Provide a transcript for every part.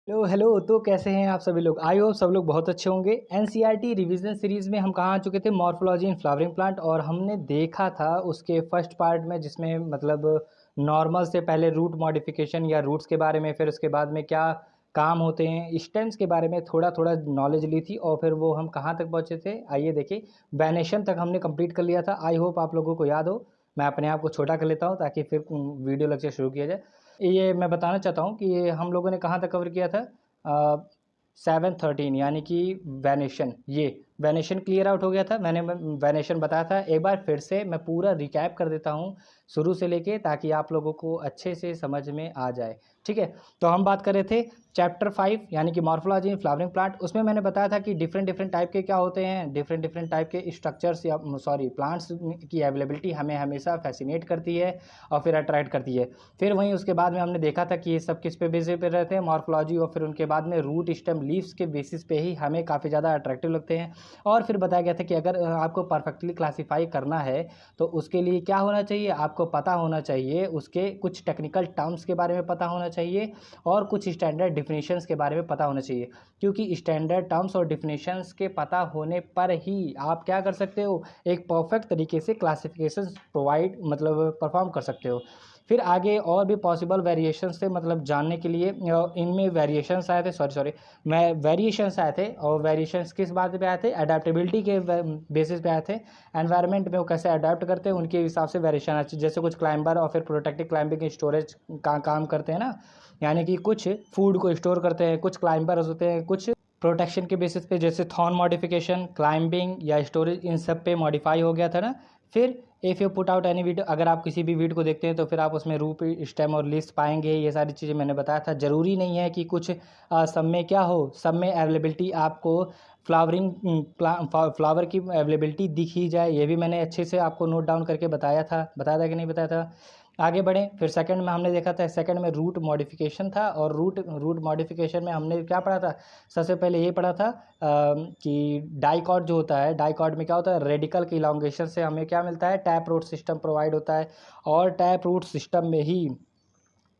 Hello तो कैसे हैं आप सभी लोग। आई होप सब लोग बहुत अच्छे होंगे। एनसीईआरटी रिवीजन सीरीज़ में हम कहाँ आ चुके थे, मॉर्फोलॉजी इन फ्लावरिंग प्लांट, और हमने देखा था उसके फर्स्ट पार्ट में जिसमें मतलब नॉर्मल से पहले रूट मॉडिफिकेशन या रूट्स के बारे में, फिर उसके बाद में क्या काम होते हैं, स्टेम्स के बारे में थोड़ा थोड़ा नॉलेज ली थी। और फिर वो हम कहाँ तक पहुँचे थे, आइए देखिए। वैनेशन तक हमने कंप्लीट कर लिया था। आई होप आप लोगों को याद हो। मैं अपने आप को छोटा कर लेता हूँ ताकि फिर वीडियो लेक्चर शुरू किया जाए। ये मैं बताना चाहता हूँ कि ये हम लोगों ने कहाँ तक कवर किया था। 713 यानी कि वैनेशन। ये वैनेशन क्लियर आउट हो गया था। मैंने वैनेशन बताया था। एक बार फिर से मैं पूरा रिकैप कर देता हूँ शुरू से लेके, ताकि आप लोगों को अच्छे से समझ में आ जाए। ठीक है, तो हम बात कर रहे थे चैप्टर 5 यानी कि मॉर्फोलॉजी इन फ्लावरिंग प्लांट। उसमें मैंने बताया था कि डिफरेंट डिफरेंट टाइप के क्या होते हैं, डिफरेंट डिफरेंट टाइप के स्ट्रक्चर्स या प्लांट्स की अवेलेबिलिटी हमें हमेशा फैसिनेट करती है और फिर अट्रैक्ट करती है। फिर वहीं उसके बाद में हमने देखा था कि ये सब किस पे बेसिस पे रहते हैं, मॉर्फोलॉजी, और फिर उनके बाद में रूट स्टेम लीव्स के बेसिस पे ही हमें काफ़ी ज़्यादा अट्रैक्टिव लगते हैं। और फिर बताया गया था कि अगर आपको परफेक्टली क्लासीफाई करना है तो उसके लिए क्या होना चाहिए, आपको पता होना चाहिए, उसके कुछ टेक्निकल टर्म्स के बारे में पता होना चाहिए और कुछ स्टैंडर्ड डिफिनीशंस के बारे में पता होना चाहिए। क्योंकि स्टैंडर्ड टर्म्स और डिफिनीशंस के पता होने पर ही आप क्या कर सकते हो, एक परफेक्ट तरीके से क्लासिफिकेशन प्रोवाइड परफॉर्म कर सकते हो। फिर आगे और भी पॉसिबल वेरिएशंस थे, जानने के लिए इनमें वेरिएशंस आए थे, सॉरी मैं वेरिएशंस आए थे। और वेरिएशंस किस बात पे आए थे, अडेप्टेबिलिटी के बेसिस पे आए थे। एनवायरनमेंट में वो कैसे अडेप्ट करते हैं उनके हिसाब से वेरिएशन आए थे। जैसे कुछ क्लाइंबर और फिर प्रोटेक्टिव क्लाइंबिंग स्टोरेज का काम करते हैं ना, यानी कि कुछ फूड को स्टोर करते हैं, कुछ क्लाइंबर्स होते हैं, कुछ प्रोटेक्शन के बेसिस पे, जैसे थॉर्न मॉडिफिकेशन, क्लाइंबिंग या स्टोरेज, इन सब पे मॉडिफाई हो गया था ना। फिर if you put out any video, अगर आप किसी भी वीडियो को देखते हैं तो फिर आप उसमें रूट स्टेम और लिस्ट पाएंगे। ये सारी चीज़ें मैंने बताया था। ज़रूरी नहीं है कि कुछ सब में क्या हो, सब में अवेलेबिलिटी आपको फ्लावर की अवेलेबिलिटी दिख ही जाए। ये भी मैंने अच्छे से आपको नोट डाउन करके बताया था कि नहीं बताया था। आगे बढ़ें। फिर सेकंड में हमने देखा था, सेकंड में रूट मॉडिफिकेशन था। और रूट मॉडिफिकेशन में हमने क्या पढ़ा था, सबसे पहले ये पढ़ा था कि डाइकॉट जो होता है, डाइकॉट में क्या होता है, रेडिकल की इलॉन्गेशन से हमें क्या मिलता है, टैप रूट सिस्टम प्रोवाइड होता है। और टैप रूट सिस्टम में ही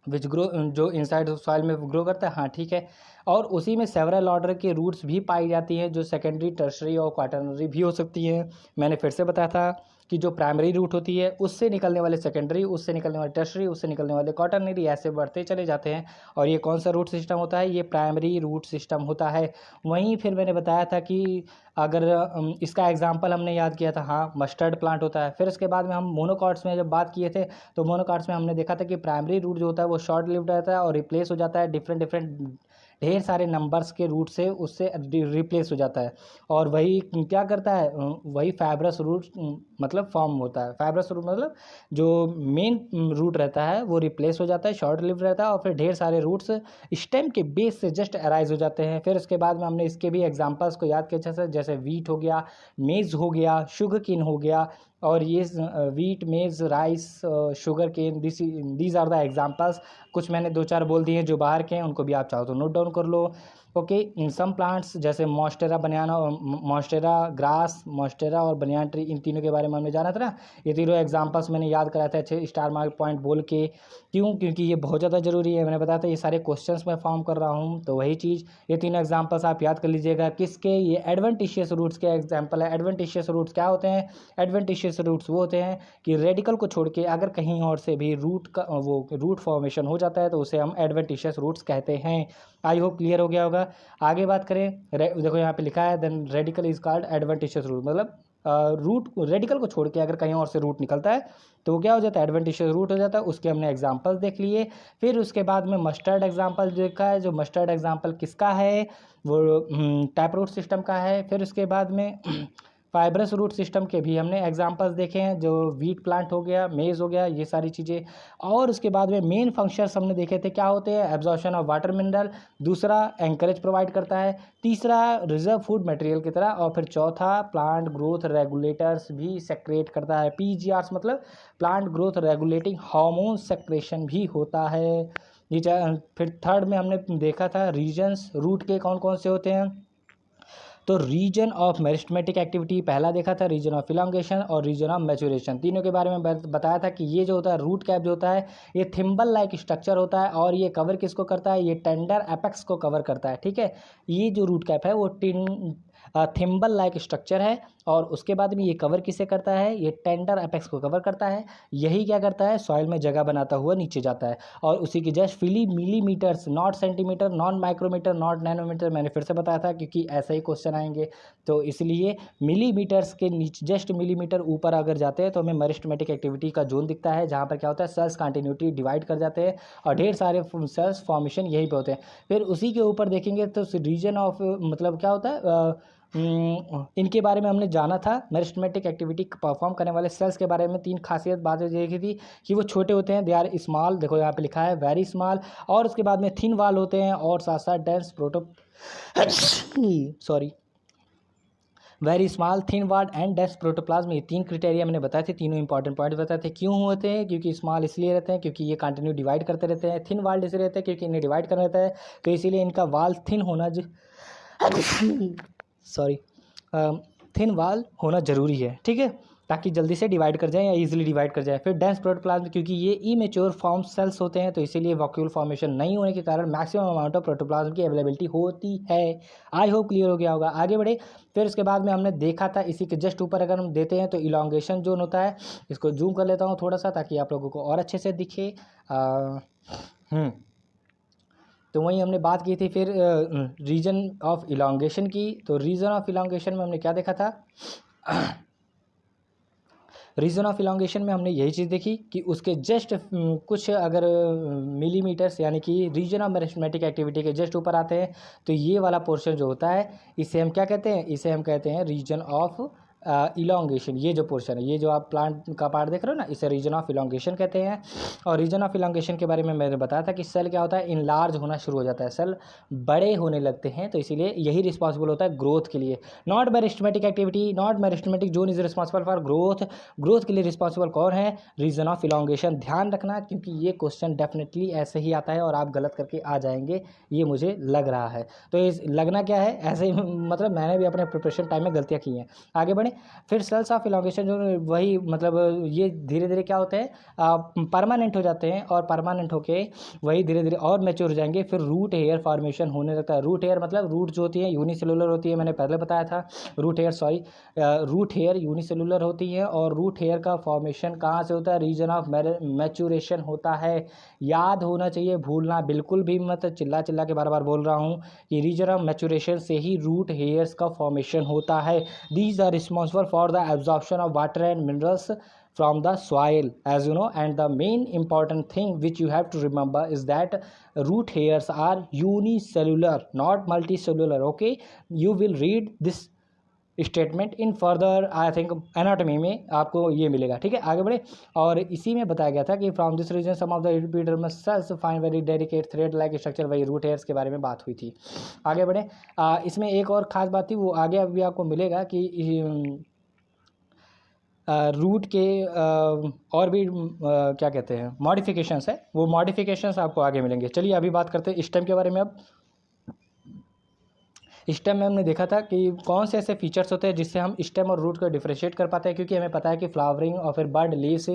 विच ग्रो, जो इनसाइड सॉइल में ग्रो करता है, हाँ ठीक है। और उसी में सेवरल ऑर्डर के रूट्स भी पाई जाती हैं, जो सेकेंडरी, टर्शरी और क्वाटरनरी भी हो सकती हैं। मैंने फिर से बताया था कि जो प्राइमरी रूट होती है उससे निकलने वाले सेकेंडरी, उससे निकलने वाले टर्शरी, उससे निकलने वाले क्वाटरनरी, ऐसे बढ़ते चले जाते हैं। और ये कौन सा रूट सिस्टम होता है, ये प्राइमरी रूट सिस्टम होता है। वहीं फिर मैंने बताया था कि अगर इसका एग्जाम्पल हमने याद किया था, हाँ मस्टर्ड प्लांट होता है। फिर उसके बाद में हम मोनोकॉट्स में जब बात किए थे तो मोनोकॉट्स में हमने देखा था कि प्राइमरी रूट जो होता है वो शॉर्ट लिव्ड रहता है और रिप्लेस हो जाता है डिफरेंट डिफरेंट ढेर सारे नंबर्स के रूट से, उससे रिप्लेस हो जाता है। और वही क्या करता है, वही फाइब्रस रूट फॉर्म होता है। फाइब्रस रूट जो मेन रूट रहता है वो रिप्लेस हो जाता है, शॉर्ट लिव्ड रहता है, और फिर ढेर सारे रूट्स स्टेम के बेस से जस्ट अराइज हो जाते हैं। फिर उसके बाद में हमने इसके भी एग्जांपल्स को याद किया, जैसे वीट हो गया, मेज हो गया, शुगर केन हो गया। और ये wheat, maize, rice, sugar cane, these are the examples. कुछ मैंने दो चार बोल दिए जो बाहर के हैं, उनको भी आप चाहो तो नोट डाउन कर लो। ओके, इन सम प्लांट्स जैसे मॉन्स्टेरा, बनाना, मॉन्स्टेरा ग्रास, मॉन्स्टेरा और बनियान ट्री, इन तीनों के बारे में हमने जाना था ना। ये तीनों एग्जांपल्स मैंने याद कराया था अच्छे स्टार मार्क पॉइंट बोल के। क्यों, क्योंकि ये बहुत ज़्यादा ज़रूरी है। मैंने बताया था ये सारे क्वेश्चंस मैं फॉर्म कर रहा हूँ, तो वही चीज़, ये तीनों एग्जांपल्स आप याद कर लीजिएगा। किसके, ये एडवेंटिशियस रूट्स के एग्जाम्पल है। एडवेंटिशियस रूट्स क्या होते हैं, एडवेंटिशियस रूट्स वो होते हैं कि रेडिकल को छोड़ के अगर कहीं और से भी रूट फॉर्मेशन हो जाता है तो उसे हम एडवेंटिशियस रूट्स कहते हैं। आई होप क्लियर हो गया होगा। आगे बात करें, देखो यहाँ पे लिखा है, then radical is called adventitious root. Root radical को छोड़ के अगर कहीं और से रूट निकलता है तो वो क्या हो जाता है, एडवेंटिशियस रूट हो जाता है। उसके हमने एग्जांपल्स देख लिए। फिर उसके बाद में मस्टर्ड एग्जांपल देखा है, जो मस्टर्ड एग्जांपल किसका है, वो टैप रूट सिस्टम का है। फिर उसके बाद में फाइब्रस रूट सिस्टम के भी हमने एग्जांपल्स देखे हैं, जो वीट प्लांट हो गया, मेज हो गया, ये सारी चीज़ें। और उसके बाद में मेन फंक्शंस हमने देखे थे, क्या होते हैं, एब्जॉर्प्शन ऑफ वाटर मिनरल, दूसरा एंकरेज प्रोवाइड करता है, तीसरा रिजर्व फूड मटेरियल की तरह, और फिर चौथा प्लांट ग्रोथ रेगुलेटर्स भी सेक्रेट करता है। PGRs plant growth regulating hormone secretion भी होता है। फिर थर्ड में हमने देखा था रीजन्स रूट के कौन कौन से होते हैं। तो रीजन ऑफ मेरिस्टेमेटिक एक्टिविटी पहला देखा था, रीजन ऑफ इलांगेशन और रीजन ऑफ मैच्योरेशन, तीनों के बारे में बताया था कि ये जो होता है रूट कैप जो होता है ये थिम्बल लाइक स्ट्रक्चर होता है और ये कवर किसको करता है, ये टेंडर एपेक्स को कवर करता है। ठीक है, ये जो रूट कैप है वो थिम्बल लाइक स्ट्रक्चर है और उसके बाद में ये कवर किसे करता है, ये टेंडर एपेक्स को कवर करता है। यही क्या करता है, सॉइल में जगह बनाता हुआ नीचे जाता है और उसी की just millimetres, not centimetre, not micrometre, not nanometre, मैंने फिर से बताया था क्योंकि ऐसे ही क्वेश्चन आएंगे, तो इसलिए मिलीमीटर्स के नीचे जस्ट मिलीमीटर ऊपर अगर जाते हैं तो हमें मेरिस्टेमेटिक एक्टिविटी का जोन दिखता है, जहाँ पर क्या होता है सेल्स कंटिन्यूटी डिवाइड कर जाते हैं और ढेर सारे सेल्स फॉर्मेशन यहीं पे होते हैं। फिर उसी के ऊपर देखेंगे तो रीजन ऑफ मतलब क्या होता है, इनके बारे में हमने जाना था, मेरिस्टेमेटिक एक्टिविटी परफॉर्म करने वाले सेल्स के बारे में तीन खासियत बातें देखी थी कि वो छोटे होते हैं, दे आर स्मॉल, देखो यहाँ पे लिखा है वेरी स्मॉल, और उसके बाद में थिन वाल होते हैं और साथ साथ dense very small, thin walled and dense protoplasm, ये तीन क्राइटेरिया मैंने बताए थे, तीनों इंपॉर्टेंट पॉइंट बताए थे। क्यों होते हैं, क्योंकि स्मॉल इसलिए रहते हैं क्योंकि ये कंटिन्यू डिवाइड करते रहते हैं, थिन वाल्ड इसलिए रहते हैं क्योंकि इन्हें डिवाइड करना रहता है, तो इसीलिए इनका वाल थिन होना थिन वाल होना ज़रूरी है। ठीक है, ताकि जल्दी से डिवाइड कर जाए या इजीली डिवाइड कर जाए। फिर डेंस प्रोटोप्लाज्म, क्योंकि ये इमेच्योर फॉर्म सेल्स होते हैं तो इसीलिए वैक्यूल फॉर्मेशन नहीं होने के कारण मैक्सिमम अमाउंट ऑफ प्रोटोप्लाज्म की अवेलेबिलिटी होती है। आई होप क्लियर हो गया होगा। आगे बढ़े, फिर उसके बाद में हमने देखा था इसी के जस्ट ऊपर अगर हम देते हैं तो इलांगेशन जोन होता है, इसको जूम कर लेता हूँ थोड़ा सा ताकि आप लोगों को और अच्छे से दिखे। तो वहीं हमने बात की थी फिर रीजन ऑफ इलांगेशन की, तो रीजन ऑफ इलांगेशन में हमने क्या देखा था रीजन ऑफ इलांगेशन में हमने यही चीज़ देखी कि उसके जस्ट कुछ अगर मिलीमीटर्स यानी कि रीजन ऑफ मेरिस्टेमेटिक एक्टिविटी के जस्ट ऊपर आते हैं तो ये वाला पोर्शन जो होता है इसे हम क्या कहते हैं, इसे हम कहते हैं रीजन ऑफ इलांगेशन। ये जो पोर्शन है, ये जो आप प्लांट का पार्ट देख रहे हो ना, इसे रीजन ऑफ इलांगेशन कहते हैं। और रीजन ऑफ इलांगेशन के बारे में मैंने बताया था कि सेल क्या होता है, इनलार्ज होना शुरू हो जाता है, सेल बड़े होने लगते हैं, तो इसीलिए यही रिस्पॉन्सिबल होता है ग्रोथ के लिए। Not meristematic activity, not meristematic zone is responsible for growth. Growth के लिए रिस्पॉन्सिबल कौन है, रीजन ऑफ इलांगेशन। ध्यान रखना क्योंकि ये क्वेश्चन डेफिनेटली ऐसे ही आता है और आप गलत करके आ जाएंगे, ये मुझे लग रहा है। तो इस लगना क्या है, ऐसे ही मतलब मैंने भी अपने प्रिपरेशन टाइम में गलतियाँ की हैं। आगे बढ़े, फिर सेल्स ऑफ इलांगेशन जो वही मतलब ये धीरे धीरे क्या होते हैं, परमानेंट हो जाते हैं और परमानेंट होके वही धीरे धीरे और मैच्योर हो जाएंगे। फिर रूट हेयर फॉर्मेशन होने लगता है। रूट हेयर मतलब रूट जो होती है यूनिसेलुलर होती है, मैंने पहले बताया था। रूट हेयर यूनिसेलुलर होती है और रूट हेयर का फॉर्मेशन कहाँ से होता है, रीजन ऑफ मैच्योरेशन होता है। याद होना चाहिए, भूलना बिल्कुल भी मत, चिल्ला चिल्ला के बार बार बोल रहा हूँ कि रीजन ऑफ मैच्योरेशन से ही रूट हेयर्स का फॉर्मेशन होता है। These are responsible for the absorption of water and minerals from the soil, as you know, and the main important thing which you have to remember is that root hairs are unicellular, not multicellular. Okay, you will read this statement in further I think anatomy में आपको ये मिलेगा। ठीक है, आगे बढ़े, और इसी में बताया गया था कि from this region some of the epidermis cells find very delicate thread like structure, वही रूट हेयर्स के बारे में बात हुई थी। आगे बढ़े, इसमें एक और ख़ास बात थी, वो आगे अभी आपको मिलेगा कि रूट के और भी क्या कहते हैं मॉडिफिकेशंस है, वो मॉडिफिकेशंस आपको आगे मिलेंगे। चलिए अभी बात करते हैं स्टेम के बारे में। अब स्टेम में हमने देखा था कि कौन से ऐसे फीचर्स होते हैं जिससे हम स्टेम और रूट को डिफरेंशिएट कर पाते हैं, क्योंकि हमें पता है कि फ्लावरिंग और फिर बर्ड, लीव्स,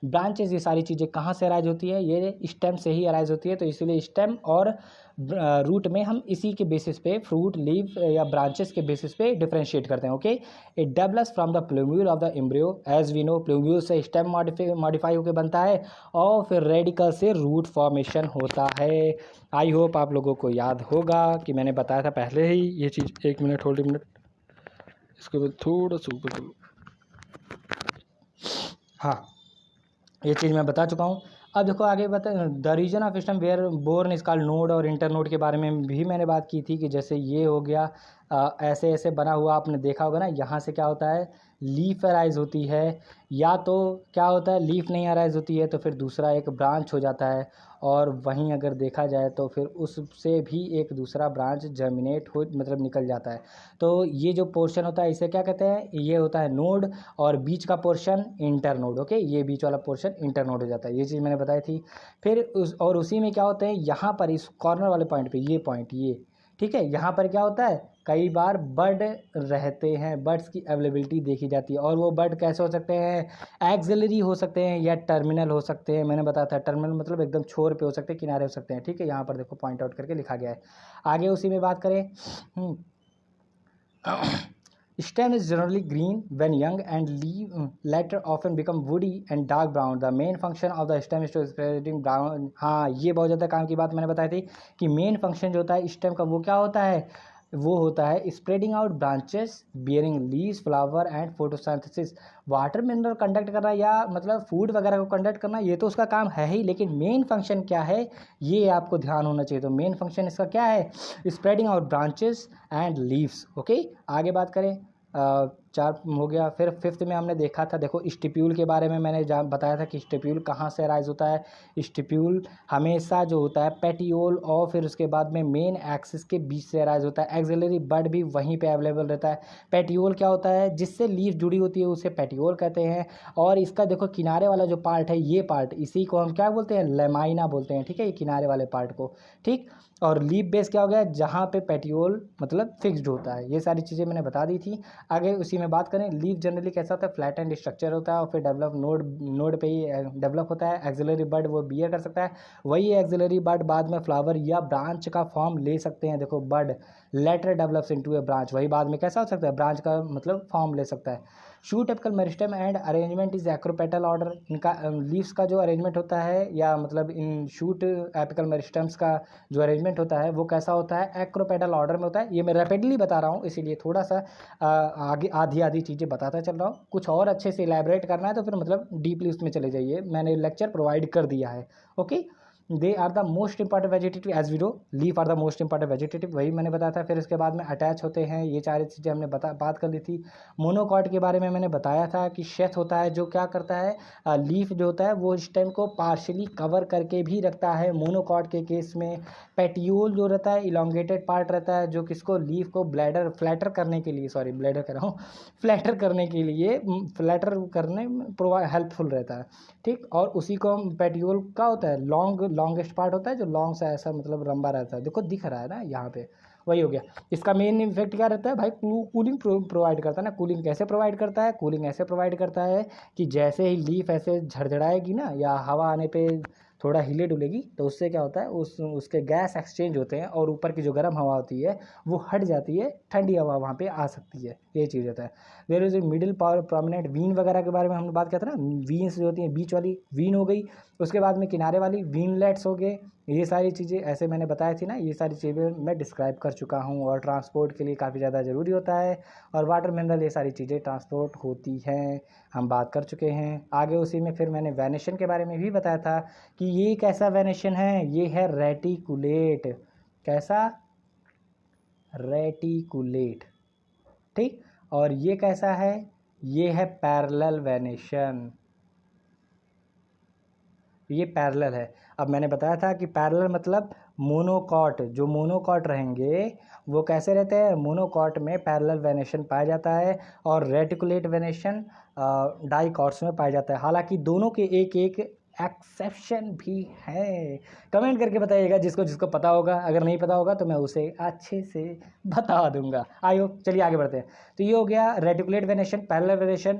ब्रांचेस, ये सारी चीज़ें कहाँ से अराइज होती है, ये स्टेम से ही अराइज होती है। तो इसीलिए स्टेम और रूट में हम इसी के बेसिस पे फ्रूट, लीव या ब्रांचेस के बेसिस पे डिफरेंशिएट करते हैं। Okay, it develops from the plumule of the embryo, as we know plumule से स्टेम मॉडिफाई होकर बनता है और फिर रेडिकल से रूट फॉर्मेशन होता है। आई होप आप लोगों को याद होगा कि मैंने बताया था पहले ही ये चीज़। एक मिनट होल्ड, मिनट, इसके बाद थोड़ा सा ऊपर करो। हाँ, ये चीज़ मैं बता चुका हूँ। अब देखो आगे बता, the region of stem where born is called node, और इंटर नोड के बारे में भी मैंने बात की थी कि जैसे ये हो गया ऐसे ऐसे बना हुआ, आपने देखा होगा ना, यहाँ से क्या होता है, लीफ अराइज होती है, या तो क्या होता है लीफ नहीं अराइज होती है तो फिर दूसरा एक ब्रांच हो जाता है, और वहीं अगर देखा जाए तो फिर उससे भी एक दूसरा ब्रांच जर्मिनेट हो मतलब निकल जाता है। तो ये जो पोर्शन होता है इसे क्या कहते हैं, ये होता है नोड, और बीच का पोर्शन इंटर नोड। ओके, ये बीच वाला पोर्शन इंटर नोड हो जाता है, ये चीज़ मैंने बताई थी। फिर उसी में क्या होते हैं, यहाँ पर इस कॉर्नर वाले पॉइंट पे, ये पॉइंट, ठीक है। यहाँ पर क्या होता है, कई बार बर्ड रहते हैं, बर्ड्स की अवेलेबिलिटी देखी जाती है, और वो बर्ड कैसे हो सकते हैं, एक्सिलरी हो सकते हैं या टर्मिनल हो सकते हैं। मैंने बताया था टर्मिनल मतलब एकदम छोर पे हो सकते हैं, किनारे हो सकते हैं, ठीक है। यहाँ पर देखो पॉइंट आउट करके लिखा गया है। आगे उसी में बात करें, stem is generally green when young and leaf later often become woody and dark brown. The main function of the stem is to spreading brown. हाँ, ये बहुत ज़्यादा काम की बात मैंने बताई थी कि मेन फंक्शन जो होता है स्टेम का वो क्या होता है, वो होता है spreading out branches, bearing leaves, flower and photosynthesis. Water mineral conduct करना या मतलब फूड वगैरह को कंडक्ट करना ये तो उसका काम है ही, लेकिन मेन फंक्शन क्या है ये आपको ध्यान होना चाहिए। तो मेन फंक्शन इसका क्या है, spreading out branches and leaves. Okay, आगे बात करें, 4 हो गया। फिर 5th में हमने देखा था, देखो स्टिप्यूल के बारे में मैंने बताया था कि स्टिप्यूल कहाँ से अराइज होता है। स्टिप्यूल हमेशा जो होता है पेटियोल और फिर उसके बाद में मेन एक्सिस के बीच से अराइज होता है। एक्सिलरी बड भी वहीं पे अवेलेबल रहता है। पेटियोल क्या होता है, जिससे लीफ जुड़ी होती है उसे पेटियोल कहते हैं। और इसका देखो किनारे वाला जो पार्ट है, ये पार्ट इसी को हम क्या बोलते हैं, लेमाइना बोलते हैं, ठीक है, ये किनारे वाले पार्ट को, ठीक। और लीफ बेस क्या हो गया, जहाँ पे पेटियोल मतलब फिक्स्ड होता है। ये सारी चीज़ें मैंने बता दी थी। आगे उसी में बात करें, लीफ जनरली कैसा होता है, फ्लैट एंड स्ट्रक्चर होता है और फिर डेवलप नोड पे ही डेवलप होता है। एक्सिलरी बड वो बियर कर सकता है, वही एक्सिलरी बड बाद में फ्लावर या ब्रांच का फॉर्म ले सकते हैं। देखो बड लेटर डेवलप्स इनटू ए ब्रांच, वही बाद में कैसा हो सकता है, ब्रांच का मतलब फॉर्म ले सकता है। Shoot apical meristem and arrangement is acropetal order. इनका लीव्स का जो अरेंजमेंट होता है या मतलब इन शूट एपिकल मेरिस्टेम्स का जो अरेंजमेंट होता है वो कैसा होता है, एक्रोपेटल ऑर्डर में होता है। ये मैं रैपिडली बता रहा हूँ इसीलिए थोड़ा सा आगे आधी आधी चीज़ें बताता चल रहा हूँ। कुछ और अच्छे से इलैबोरेट करना है तो फिर मतलब डीपली उसमें चले जाइए, मैंने लेक्चर प्रोवाइड कर दिया है। Okay, they are the most important vegetative as we know, leaf are the most important vegetative, वही मैंने बताया था। फिर उसके बाद में अटैच होते हैं, ये सारी चीज़ें हमने बात कर ली थी। मोनोकॉट के बारे में मैंने बताया था कि शेथ होता है जो क्या करता है, लीफ जो होता है वो स्टेम को पार्शियली कवर करके भी रखता है। मोनोकॉट के केस में पेटियोल जो रहता है इलोंगेटेड पार्ट रहता है, जो किसको, लीफ को फ्लैटर करने के लिए, सॉरी ब्लैडर कर रहा हूँ, फ्लैटर करने के लिए, फ्लैटर करने में प्रोवाइड हेल्पफुल रहता है, ठीक। और उसी को हम पेटियोल का होता है लॉन्गेस्ट पार्ट होता है जो लॉन्ग सा ऐसा मतलब लंबा रहता है, देखो दिख रहा है ना यहाँ पे, वही हो गया। इसका मेन इफेक्ट क्या रहता है भाई, कूलिंग प्रोवाइड करता है ना। कूलिंग कैसे प्रोवाइड करता है, कूलिंग ऐसे प्रोवाइड करता है कि जैसे ही लीफ ऐसे झड़झड़ाएगी ना या हवा आने पे थोड़ा हिले डुलेगी तो उससे क्या होता है, उसके गैस एक्सचेंज होते हैं और ऊपर की जो गर्म हवा होती है वो हट जाती है, ठंडी हवा वहाँ पे आ सकती है, ये चीज़ होता है। There is a middle power prominent vein वगैरह के बारे में हमने बात किया था ना, वीन्स जो होती हैं, बीच वाली वीन हो गई, उसके बाद में किनारे वाली वीनलेट्स हो गए। ये सारी चीज़ें ऐसे मैंने बताई थी ना, ये सारी चीज़ें मैं डिस्क्राइब कर चुका हूँ और ट्रांसपोर्ट के लिए काफ़ी ज़्यादा ज़रूरी होता है। और वाटर मिनरल ये सारी चीज़ें ट्रांसपोर्ट होती हैं, हम बात कर चुके हैं। आगे उसी में फिर मैंने वेनेशन के बारे में भी बताया था कि ये कैसा वेनेशन है, ये है रेटिकुलेट। कैसा, रेटिकुलेट, ठीक। और ये कैसा है, ये है पैरेलल वेनेशन, ये पैरेलल है। अब मैंने बताया था कि पैरेलल मतलब मोनोकॉट, जो मोनोकॉट रहेंगे वो कैसे रहते हैं, मोनोकॉट में पैरेलल वेनेशन पाया जाता है और रेटिकुलेट वेनेशन डाइकॉट्स में पाया जाता है। हालांकि दोनों के एक एक एक्सेप्शन भी है। कमेंट करके बताइएगा जिसको जिसको पता होगा, अगर नहीं पता होगा तो मैं उसे अच्छे से बता दूंगा। आई होप, चलिए आगे बढ़ते हैं। तो ये हो गया रेटिकुलेट वेनेशन, पैरेलल वेनेशन।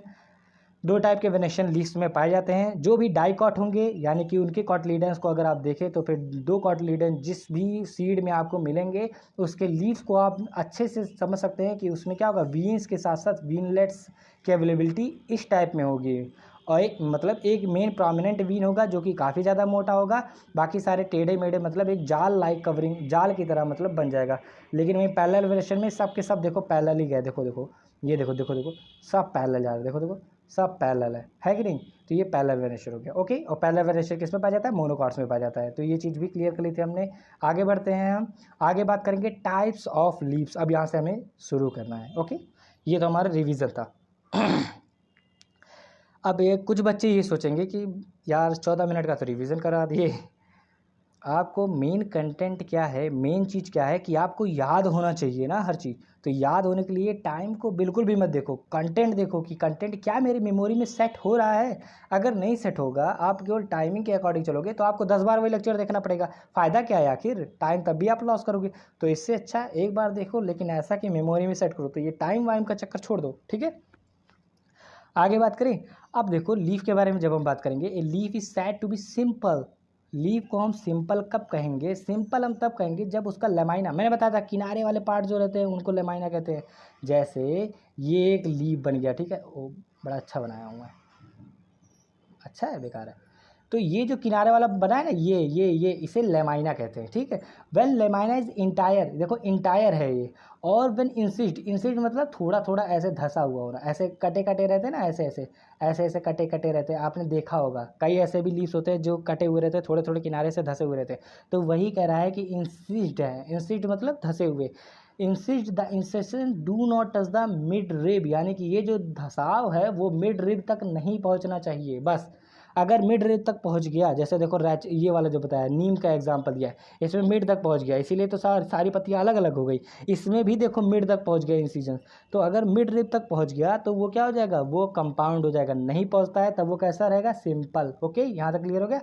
दो टाइप के वेनेशन लीव्स में पाए जाते हैं। जो भी डाइकॉट होंगे यानी कि उनके कॉटलीडेंस को अगर आप देखें तो फिर दो कॉटलीडेंस जिस भी सीड में आपको मिलेंगे उसके लीव्स को आप अच्छे से समझ सकते हैं कि उसमें क्या होगा, वीन्स के साथ साथ वीनलेट्स की अवेलेबिलिटी इस टाइप में होगी। और एक मतलब एक मेन प्रोमिनेंट वीन होगा जो कि काफ़ी ज़्यादा मोटा होगा, बाकी सारे टेढ़े मेढ़े मतलब एक जाल लाइक कवरिंग, जाल की तरह मतलब बन जाएगा। लेकिन वही पैरेलल वेनेशन में सब के सब देखो पैरेलल ही गए, देखो देखो ये देखो देखो देखो सब पैरेलल जा रहे हैं, देखो देखो सब पैरेलल है कि नहीं। तो ये पैरेलल वेनेशन हो गया। ओके, और पैरेलल वेनेशन किस में पाया जाता है, मोनोकॉट्स में पाया जाता है। तो ये चीज़ भी क्लियर कर ली थी हमने। आगे बढ़ते हैं, हम आगे बात करेंगे टाइप्स ऑफ लीव्स। अब यहाँ से हमें शुरू करना है। ओके, ये तो हमारा रिवीजन था। अब ये कुछ बच्चे ये सोचेंगे कि यार 14 मिनट का तो रिवीजन करा दिए, आपको मेन कंटेंट क्या है, मेन चीज़ क्या है कि आपको याद होना चाहिए ना हर चीज़। तो याद होने के लिए टाइम को बिल्कुल भी मत देखो, कंटेंट देखो कि कंटेंट क्या मेरी मेमोरी में सेट हो रहा है। अगर नहीं सेट होगा, आप केवल टाइमिंग के अकॉर्डिंग चलोगे तो आपको 10 बार वही लेक्चर देखना पड़ेगा। फ़ायदा क्या है, आखिर टाइम तब भी आप लॉस करोगे। तो इससे अच्छा एक बार देखो, लेकिन ऐसा कि मेमोरी में सेट करो। तो ये टाइम वाइम का चक्कर छोड़ दो, ठीक है। आगे बात करें, अब देखो लीफ के बारे में जब हम बात करेंगे, a leaf is said to be simple. Leaf को हम सिंपल कब कहेंगे? सिंपल हम तब कहेंगे जब उसका लेमाइना, मैंने बताया था किनारे वाले पार्ट जो रहते हैं उनको लेमाइना कहते हैं। जैसे ये एक लीफ बन गया, ठीक है, वो बड़ा अच्छा बनाया हूँ मैं, अच्छा है बेकार है। तो ये जो किनारे वाला बना है ना, ये इसे लेमाइना कहते हैं, ठीक है। वेन लेमाइना इज इंटायर, देखो इंटायर है ये। और वेन इंसिस्ट, इंसिस्ट मतलब थोड़ा थोड़ा ऐसे धसा हुआ होना, ऐसे कटे कटे रहते हैं ना, ऐसे ऐसे ऐसे ऐसे कटे कटे रहते हैं, आपने देखा होगा। कई ऐसे भी लीव्स होते हैं जो कटे हुए रहते हैं, थोड़े थोड़े किनारे से धसे हुए रहते हैं। तो वही कह रहा है कि इंसिस्ट है, इंसिस्ट मतलब धसे हुए। Insist the incision do not touch the mid rib, यानी कि ये जो धसाव है वो मिड रिब तक नहीं पहुंचना चाहिए। बस अगर मिड रेंज तक पहुंच गया, जैसे देखो रैच, ये वाला जो बताया नीम का एग्जांपल दिया है, इसमें मिड तक पहुंच गया, इसीलिए तो सारी पत्तियां अलग अलग हो गई। इसमें भी देखो मिड तक पहुंच गया इंसिजन। तो अगर मिड रेंज तक पहुंच गया तो वो क्या हो जाएगा, वो कंपाउंड हो जाएगा। नहीं पहुंचता है तब वो कैसा रहेगा, सिंपल। ओके, यहाँ तक क्लियर हो गया।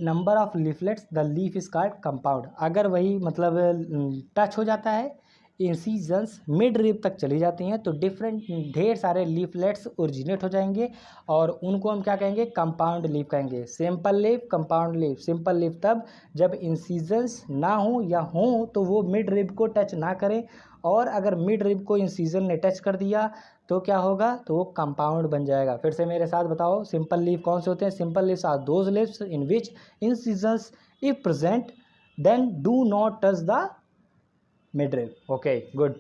Number of leaflets the leaf is called compound. अगर वही मतलब टच हो जाता है, इंसिजन्स मिड रिब तक चली जाती हैं, तो डिफरेंट ढेर सारे लीफलेट्स ओरिजिनेट हो जाएंगे और उनको हम क्या कहेंगे, कंपाउंड लीफ कहेंगे। Simple leaf, compound leaf. Simple leaf तब जब इंसिजन्स ना हो या हो तो वो मिड रिब को टच ना करें, और अगर मिड रिब को इंसिजन ने टच कर दिया तो क्या होगा, तो वो कंपाउंड बन जाएगा। फिर से मेरे साथ बताओ, सिंपल लीफ कौन से होते हैं? Simple leaves are those leaves in which incisions if present then do not touch the mid rib. Okay, good.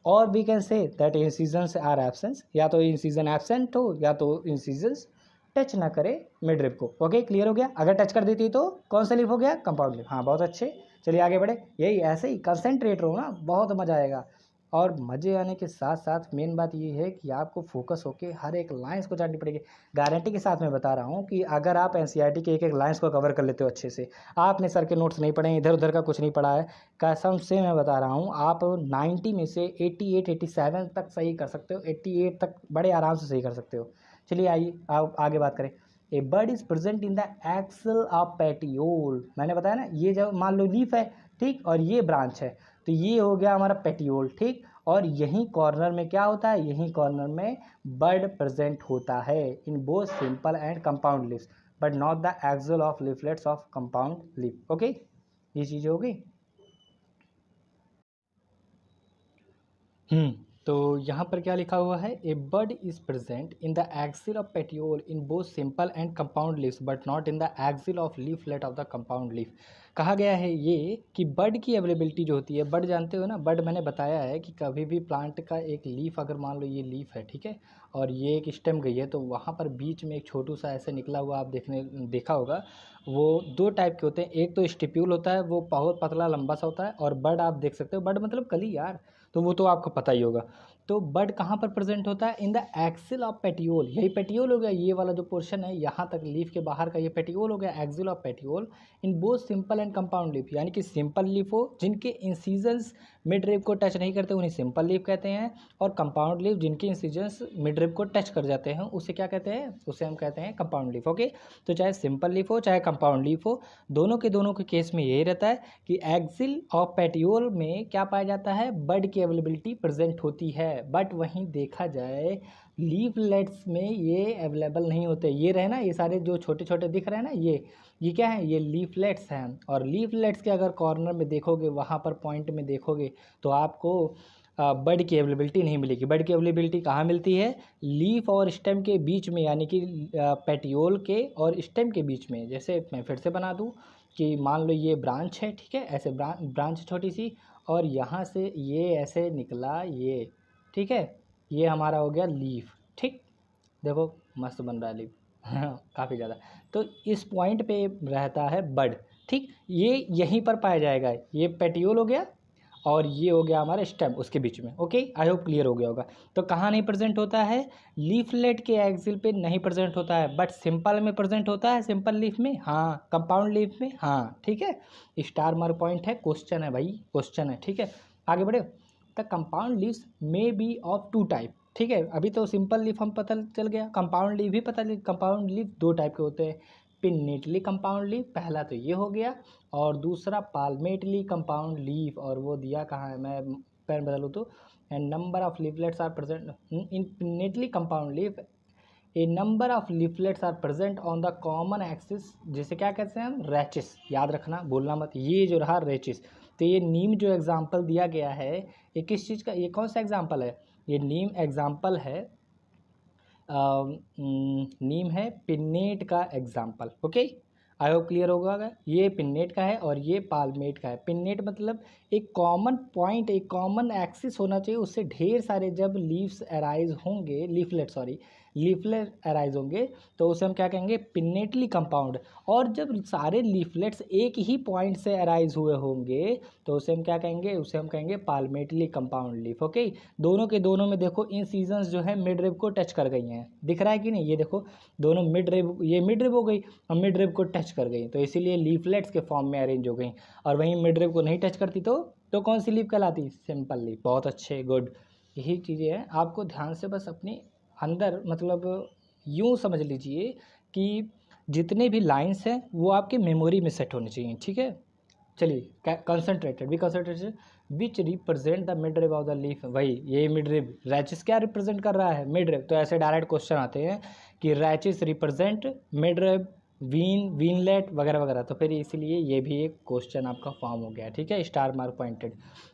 और we can say that incisions are absence, या तो इंसिजन एब्सेंट हो या तो इंसिजन्स टच ना करे मिड रिब को। Okay, clear हो गया। अगर टच कर देती तो कौन सा लीफ हो गया, कंपाउंड लीफ। हाँ, बहुत अच्छे। चलिए आगे बढ़े। यही ऐसे ही कंसंट्रेट रहो ना, बहुत मज़ा आएगा। और मज़े आने के साथ साथ मेन बात ये है कि आपको फोकस होकर हर एक लाइन्स को जाननी पड़ेगी। गारंटी के साथ मैं बता रहा हूँ कि अगर आप एनसीईआरटी के एक एक लाइन्स को कवर कर लेते हो अच्छे से, आपने सर के नोट्स नहीं पढ़े, इधर उधर का कुछ नहीं पढ़ा है, कसम से मैं बता रहा हूँ, आप 90 में से 88 87 तक सही कर सकते हो, 88 तक बड़े आराम से सही कर सकते हो। चलिए आइए आप आगे बात करें। A bud is present in the axil of petiole. मैंने बताया ना, ये जब मान लो लीफ है, ठीक, और ये ब्रांच है, तो ये हो गया हमारा पेटियोल, ठीक। और यहीं कॉर्नर में क्या होता है, यहीं कॉर्नर में बर्ड प्रेजेंट होता है in both simple and compound leaves, but not the axil of leaflets of compound leaf. Okay, ये चीज़ हो गई। तो यहाँ पर क्या लिखा हुआ है, a bud is present in the axil of petiole in both simple and compound leaves but not in the axil of leaflet of the compound leaf. कहा गया है ये कि बर्ड की अवेलेबिलिटी जो होती है, बर्ड जानते हो ना, बर्ड मैंने बताया है कि कभी भी प्लांट का एक लीफ, अगर मान लो ये लीफ है, ठीक है, और ये एक स्टेम गई है, तो वहाँ पर बीच में एक छोटू सा ऐसे निकला हुआ आप देखा होगा। वो दो टाइप के होते हैं, एक तो स्टिप्यूल होता है, वो बहुत पतला लंबा सा होता है, और बर्ड आप देख सकते हो, बर्ड मतलब कली यार, तो वो तो आपको पता ही होगा। तो बर्ड कहाँ पर प्रेजेंट होता है, इन द एक्सिल ऑफ पेटियोल। यही पेटियोल हो गया, ये वाला जो पोर्शन है यहाँ तक लीफ के बाहर का, ये पेटियोल हो गया, axle of petiole in both simple and compound leaf. यानी कि सिंपल लीफ हो जिनके इंसिजन्स मिड रिब को टच नहीं करते उन्हें सिंपल लीफ कहते हैं, और कंपाउंड लीफ जिनके इंसिजन्स मिड रिब को टच कर जाते हैं उसे क्या कहते हैं, उसे हम कहते हैं कंपाउंड लीफ। ओके, तो चाहे सिंपल लीफ हो चाहे कंपाउंड लीफ हो, दोनों के केस में यही रहता है कि एक्सिल ऑफ पेटियोल में क्या पाया जाता है, बर्ड की अवेलेबिलिटी प्रेजेंट होती है। बट वहीं देखा जाए लीफलेट्स में ये अवेलेबल नहीं होते। ये रहे ना, ये सारे जो छोटे छोटे दिख रहे हैं ना, ये क्या है, ये लीफलेट्स हैं। और लीफलेट्स के अगर कॉर्नर में देखोगे, वहाँ पर पॉइंट में देखोगे, तो आपको बर्ड की अवेलेबिलिटी नहीं मिलेगी। बर्ड की अवेलेबिलिटी कहाँ मिलती है, लीफ और स्टेम के बीच में, यानी कि पेटियोल के और स्टेम के बीच में। जैसे मैं फिर से बना दूँ कि मान लो ये ब्रांच है, ठीक है, ऐसे ब्रांच छोटी सी, और यहाँ से ये ऐसे निकला, ये ठीक है, ये हमारा हो गया लीफ, ठीक। देखो मस्त बन रहा है लीफ काफ़ी ज़्यादा। तो इस पॉइंट पे रहता है बर्ड, ठीक, ये यहीं पर पाया जाएगा, ये पेटियोल हो गया, और ये हो गया हमारा स्टेम उसके बीच में। ओके, आई होप क्लियर हो गया होगा। तो कहाँ नहीं प्रेजेंट होता है? लीफलेट के एक्सिल पे नहीं प्रेजेंट होता है, बट सिंपल में प्रेजेंट होता है। सिंपल लीफ में हाँ, कंपाउंड लीफ में हाँ, ठीक है। स्टार मार्क पॉइंट है, क्वेश्चन है भाई, क्वेश्चन है, ठीक है। आगे बढ़े। The compound leaves may be of two type, ठीक है। अभी तो सिंपल लीफ हम पता चल गया, कंपाउंड लीफ भी पता चल। कंपाउंड लीफ दो टाइप के होते हैं, पिन्नेटली कंपाउंड लीफ, पहला तो ये हो गया, और दूसरा पाल्मेटली कंपाउंड लीफ। और वो दिया कहाँ है, मैं पेन बदलूँ तो, and number of leaflets are present in pinnately compound leaf, a number of leaflets are present on the common axis, जिसे क्या कहते हैं हम, रैचिस। याद रखना, बोलना मत, ये जो रहा रैचिस। तो ये नीम जो एग्जाम्पल दिया गया है, ये किस चीज़ का, ये कौन सा एग्जाम्पल है? ये नीम एग्जाम्पल है, नीम है पिन्नेट का example. Okay, I hope clear होगा। ये पिन्नेट का है और ये पाल्मेट का है। पिन्नेट मतलब एक कॉमन पॉइंट, एक कॉमन एक्सिस होना चाहिए, उससे ढेर सारे जब लीव्स अराइज होंगे, लीफलेट अराइज होंगे, तो उसे हम क्या कहेंगे, पिन्नेटली कंपाउंड। और जब सारे लीफलेट्स एक ही पॉइंट से अराइज हुए होंगे, तो उसे हम क्या कहेंगे, उसे हम कहेंगे पाल्मेटली कंपाउंड लीफ। ओके, दोनों के दोनों में देखो इन सीजन्स जो है मिड रिब को टच कर गई हैं, दिख रहा है कि नहीं? ये देखो दोनों मिड रिब, ये मिड रिब हो गई और मिड रिब को टच कर गई, तो इसीलिए लीफलेट्स के फॉर्म में अरेंज हो गई। और वहीं मिड रिब को नहीं टच करती तो कौन सी लीफ कहलाती? Simple leaf. बहुत अच्छे, गुड। यही चीज़ें हैं, आपको ध्यान से बस अपने अंदर, मतलब यूँ समझ लीजिए कि जितने भी लाइंस हैं वो आपके मेमोरी में सेट होने चाहिए, ठीक है। चलिए, concentrated, be concentrated, which represent the mid rib of the leaf. वही ये मिड रिब, रैचिस क्या रिप्रेजेंट कर रहा है? Midrib. तो ऐसे डायरेक्ट क्वेश्चन आते हैं कि rachis represent midrib, veinlet वगैरह वगैरह। तो फिर इसीलिए ये भी एक क्वेश्चन आपका फॉर्म हो गया, ठीक है, star mark pointed.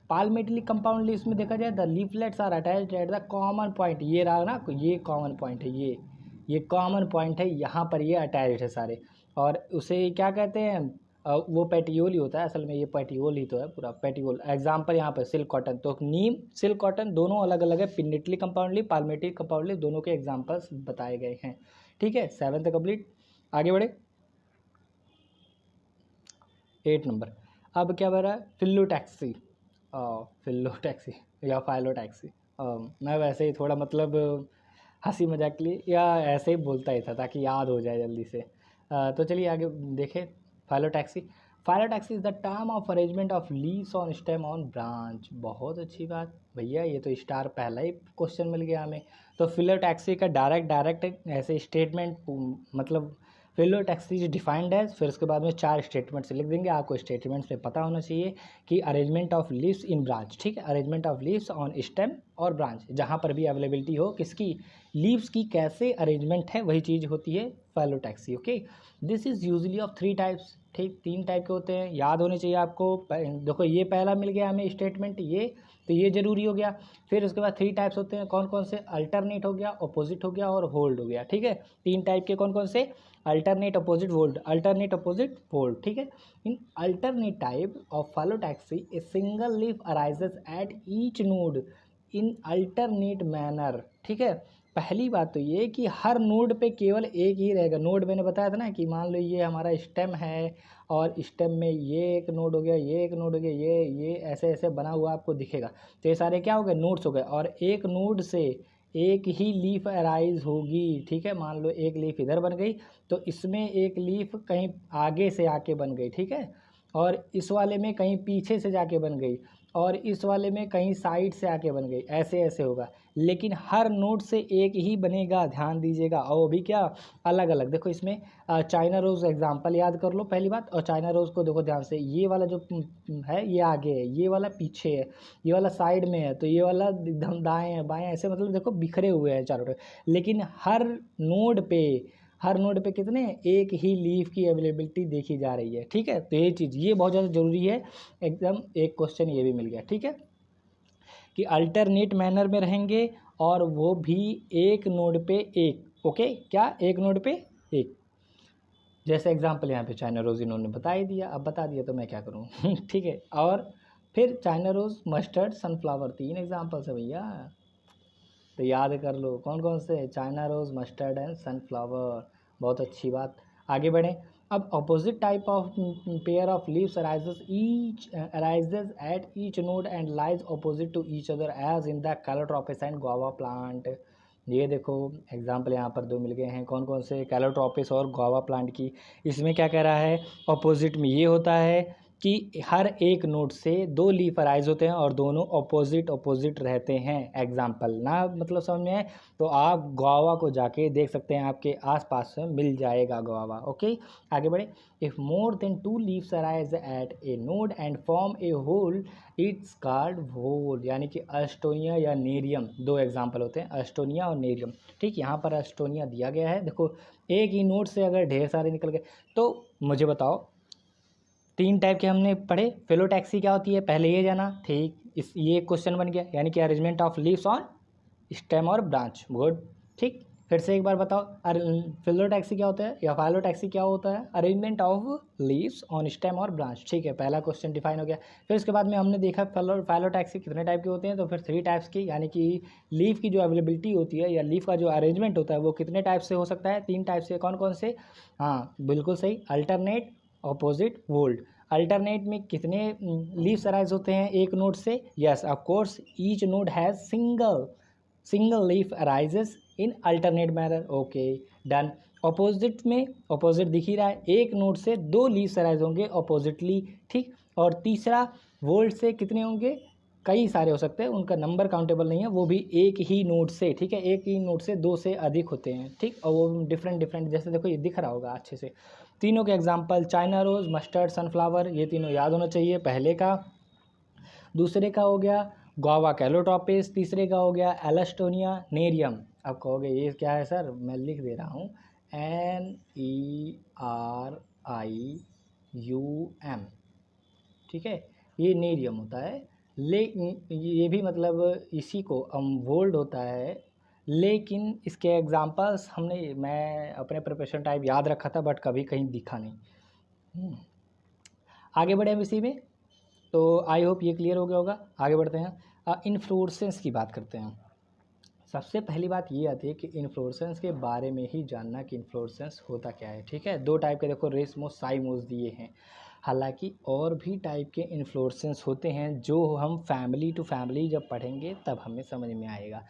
Palmately compound leaves में देखा जाए, the leaflets are attached at the common point. ये रहा ना, ये कॉमन पॉइंट है, ये कॉमन पॉइंट है, यहाँ पर ये अटैच्ड है सारे। और उसे क्या कहते हैं, वो पेटियोल ही होता है असल में, ये पेटियोल ही तो है पूरा, पेटियोल। एग्जाम्पल यहाँ पर सिल्क कॉटन, तो नीम, सिल्क कॉटन दोनों अलग अलग है, pinnately compound leaf, palmately compound leaf, दोनों के एग्जाम्पल्स बताए गए हैं, ठीक है। 7th complete. आगे बढ़े, 8 नंबर। अब क्या बन रहा है, फिल्लोटैक्सी, फिल्लोटैक्सी या फाइलोटैक्सी। मैं वैसे ही थोड़ा मतलब हंसी मजाक के लिए या ऐसे ही बोलता ही था ताकि याद हो जाए जल्दी से। तो चलिए आगे देखें। Phyllotaxy, phyllotaxy is the term of arrangement of leaves on stem on branch. बहुत अच्छी बात भैया, ये तो स्टार पहला ही क्वेश्चन मिल गया हमें। तो फिल्लोटैक्सी का डायरेक्ट ऐसे स्टेटमेंट, मतलब फिल्लोटैक्सी इज डिफाइंड एज, फिर उसके बाद में 4 स्टेटमेंट से लिख देंगे। आपको स्टेटमेंट्स में पता होना चाहिए कि arrangement of leaves in branch, ठीक है, arrangement of leaves on stem और ब्रांच, जहाँ पर भी अवेलेबिलिटी हो किसकी, लीव्स की, कैसे अरेंजमेंट है, वही चीज़ होती है phyllotaxy. Okay, this is usually of 3 types, ठीक, 3 टाइप के होते हैं, याद होने चाहिए आपको। देखो ये पहला मिल गया हमें स्टेटमेंट, ये तो ये जरूरी हो गया। फिर उसके बाद 3 टाइप्स होते हैं, कौन कौन से, अल्टरनेट हो गया, अपोजिट हो गया और होल्ड हो गया, ठीक है। 3 टाइप के कौन कौन से, alternate, opposite, hold, alternate, opposite, hold, ठीक है। In alternate type of phyllotaxy a single leaf arises at each node in alternate manner, ठीक है। पहली बात तो ये कि हर नोड पे केवल एक ही रहेगा। नोड मैंने बताया था ना कि मान लो ये हमारा स्टेम है और स्टेम में ये एक नोड हो गया, ये एक नोड हो गया, ये ऐसे ऐसे बना हुआ आपको दिखेगा। तो ये सारे क्या हो गए, नोड्स हो गए। और एक नोड से एक ही लीफ अराइज होगी, ठीक है। मान लो एक लीफ इधर बन गई तो इसमें एक लीफ कहीं आगे से आके बन गई, ठीक है, और इस वाले में कहीं पीछे से जाके बन गई, और इस वाले में कहीं साइड से आके बन गई, ऐसे ऐसे होगा। लेकिन हर नोड से एक ही बनेगा, ध्यान दीजिएगा। और वो भी क्या, अलग अलग। देखो इसमें चाइना रोज़ एग्जांपल याद कर लो पहली बात। और चाइना रोज़ को देखो ध्यान से, ये वाला जो है ये आगे है, ये वाला पीछे है, ये वाला साइड में है, तो ये वाला एकदम दाएँ है बाएँ, ऐसे मतलब देखो बिखरे हुए हैं चारों तरफ। लेकिन हर नोड पे कितने, एक ही लीफ की अवेलेबिलिटी देखी जा रही है, ठीक है। तो ये चीज़ ये बहुत ज़्यादा ज़रूरी है, एकदम एक क्वेश्चन ये भी मिल गया, ठीक है, कि अल्टरनेट मैनर में रहेंगे और वो भी एक नोड पे एक। ओके, क्या, एक नोड पे एक। जैसे एग्जांपल यहाँ पे चाइना रोज़ इन्होंने बता ही दिया, अब बता दिया तो मैं क्या करूँ ठीक है। और फिर China rose, mustard, sunflower, 3 examples है भैया, तो याद कर लो कौन कौन से, China rose, mustard and sunflower. बहुत अच्छी बात। आगे बढ़ें। अब opposite type of pair of leaves arises at each node and lies opposite to each other as in the Calotropis and guava plant। ये देखो एग्जाम्पल यहाँ पर दो मिल गए हैं, कौन कौन से, कैलोट्रोपिस और गुआवा प्लांट की। इसमें क्या कह रहा है, अपोजिट में ये होता है कि हर एक नोड से दो लीफ अराइज होते हैं और दोनों अपोजिट रहते हैं। एग्जाम्पल ना मतलब समझ में है तो आप गुआवा को जाके देख सकते हैं, आपके आसपास में मिल जाएगा गुआवा। ओके, आगे बढ़े। If more than two leaves arise at a node and form a whorl it's called whorl, यानी कि अस्टोनिया या नेरियम। दो एग्जाम्पल होते हैं, अस्टोनिया और नेरियम। ठीक, यहाँ पर अस्टोनिया दिया गया है। देखो एक ही नोड से अगर ढेर सारे निकल गए तो मुझे बताओ, तीन टाइप के हमने पढ़े। फिलोटैक्सी क्या होती है, पहले ये जाना। ठीक, इस ये क्वेश्चन बन गया, यानी कि arrangement of leaves on stem और ब्रांच। गुड। ठीक, फिर से एक बार बताओ, फिलोटैक्सी क्या होता है या फाइलोटैक्सी क्या होता है, arrangement of leaves on stem और ब्रांच। ठीक है, पहला क्वेश्चन डिफाइन हो गया। फिर उसके बाद में हमने देखा फाइलोटैक्सी कितने टाइप के होते हैं, तो फिर 3 टाइप्स की, यानी कि लीफ की जो अवेलेबिलिटी होती है या लीफ का जो अरेंजमेंट होता है वो कितने टाइप से हो सकता है, 3 टाइप से। कौन कौन से, हाँ बिल्कुल सही, अल्टरनेट, अपोजिट, वोल्ड। अल्टरनेट में कितने लीव्स अराइज होते हैं एक नोड से, yes of course, each node has single leaf arises in alternate manner. Okay done. Opposite में, अपोजिट दिख ही रहा है, एक नोड से दो लीव्स अराइज होंगे अपोजिटली। ठीक, और तीसरा वोल्ट से कितने होंगे, कई सारे हो सकते हैं, उनका नंबर काउंटेबल नहीं है, वो भी एक ही नोड से। ठीक है, एक ही नोड से दो से अधिक होते हैं। ठीक, और वो डिफरेंट, जैसे देखो ये दिख रहा होगा अच्छे से। तीनों के example, China rose, mustard, sunflower, ये तीनों याद होना चाहिए। पहले का, दूसरे का हो गया गुआवा कैलोट्रोपिस, तीसरे का हो गया एलस्टोनिया नेरियम। अब कहोगे ये क्या है सर, मैं लिख दे रहा हूँ, NERIUM। ठीक है, ये नेरियम होता है, ये भी मतलब इसी को वोल्ड होता है, लेकिन इसके एग्जांपल्स मैं अपने प्रिपरेशन टाइप याद रखा था बट कभी कहीं दिखा नहीं। आगे बढ़े हम इसी में, तो आई होप ये क्लियर हो गया होगा। आगे बढ़ते हैं, इन्फ्लोरेसेंस की बात करते हैं। सबसे पहली बात ये आती है कि इन्फ्लोरेसेंस के बारे में ही जानना कि इन्फ्लोरेसेंस होता क्या है। ठीक है, दो टाइप के देखो रेसमोस, साइमोस दिए हैं। हालांकि और भी टाइप के इन्फ्लोरेसेंस होते हैं जो हम फैमिली टू फैमिली जब पढ़ेंगे तब हमें समझ में आएगा।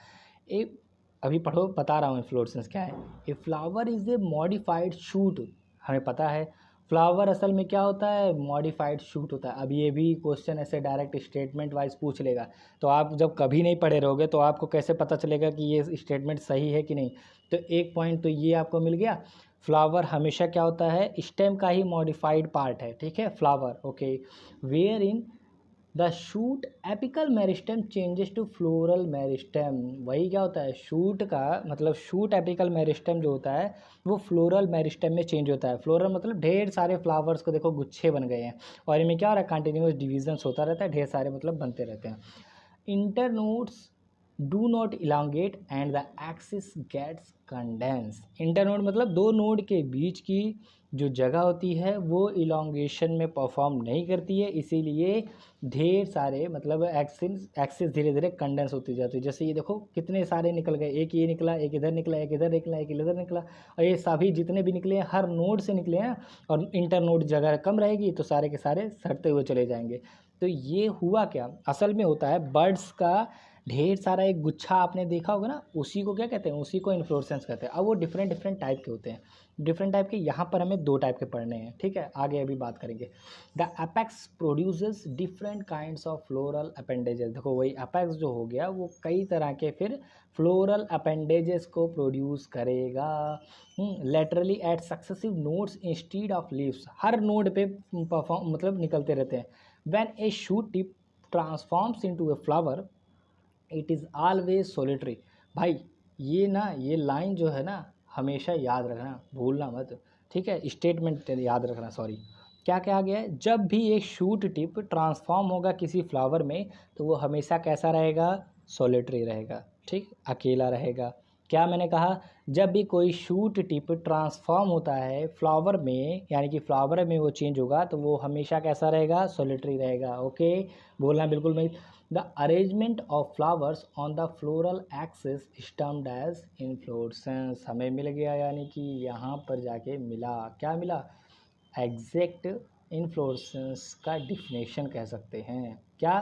अभी पढ़ो, बता रहा हूँ इन्फ्लोरेसेंस क्या है। A flower is a modified shoot, हमें पता है फ्लावर असल में क्या होता है, मॉडिफाइड शूट होता है। अब ये भी क्वेश्चन ऐसे डायरेक्ट स्टेटमेंट वाइज पूछ लेगा, तो आप जब कभी नहीं पढ़े रहोगे तो आपको कैसे पता चलेगा कि ये स्टेटमेंट सही है कि नहीं। तो एक पॉइंट तो ये आपको मिल गया, फ्लावर हमेशा क्या होता है, स्टेम का ही मॉडिफाइड पार्ट है। ठीक है, flower. Okay, where in the shoot apical meristem changes to floral meristem. वही क्या होता है, शूट का मतलब शूट एपिकल मेरिस्टेम जो होता है वो फ्लोरल मेरिस्टेम में चेंज होता है। फ्लोरल मतलब ढेर सारे फ्लावर्स को देखो गुच्छे बन गए हैं, और इनमें क्या हो रहा है, कंटिन्यूस डिविजन्स होता रहता है, ढेर सारे मतलब बनते रहते हैं। Internodes do not elongate and the axis gets condense. Internode मतलब दो नोड के बीच की जो जगह होती है वो इलांगेशन में परफॉर्म नहीं करती है, इसीलिए ढेर सारे मतलब एक्सिस धीरे धीरे कंडेंस होती जाती है। जैसे ये देखो कितने सारे निकल गए, एक ये निकला, एक इधर निकला, एक इधर निकला, एक इधर निकला, और ये सभी जितने भी निकले हैं हर नोड से निकले हैं, और इंटर नोड जगह कम रहेगी तो सारे के सारे सटते हुए चले जाएंगे। तो ये हुआ क्या, असल में होता है बर्ड्स का ढेर सारा एक गुच्छा आपने देखा होगा ना, उसी को क्या कहते हैं, उसी को इन्फ्लोरेसेंस कहते हैं। अब वो डिफरेंट टाइप के होते हैं, डिफरेंट टाइप के, यहाँ पर हमें 2 टाइप के पढ़ने हैं। ठीक है, आगे अभी बात करेंगे। The apex produces different kinds of floral appendages. देखो वही अपेक्स जो हो गया वो कई तरह के फिर फ्लोरल अपेंडेजेस को प्रोड्यूस करेगा laterally at successive nodes instead of leaves. हर नोड पे परफॉर्म मतलब निकलते रहते हैं। When a shoot tip transforms into a flower it is always solitary. भाई ये ना, ये लाइन जो है ना हमेशा याद रखना, भूलना मत। ठीक है, स्टेटमेंट याद रखना, सॉरी क्या क्या आ गया है, जब भी एक शूट टिप ट्रांसफॉर्म होगा किसी फ्लावर में तो वो हमेशा कैसा रहेगा, सोलिटरी रहेगा। ठीक, अकेला रहेगा। क्या मैंने कहा, जब भी कोई शूट टिप ट्रांसफॉर्म होता है फ्लावर में, यानी कि फ्लावर में वो चेंज होगा तो वो हमेशा कैसा रहेगा, सोलिटरी रहेगा। ओके, बोलना बिल्कुल नहीं। The arrangement of flowers on the floral axis termed as inflorescence. हमें मिल गया, यानी कि यहाँ पर जाके मिला, क्या मिला, एग्जैक्ट इन्फ्लोरेसेंस का डिफिनेशन कह सकते हैं क्या?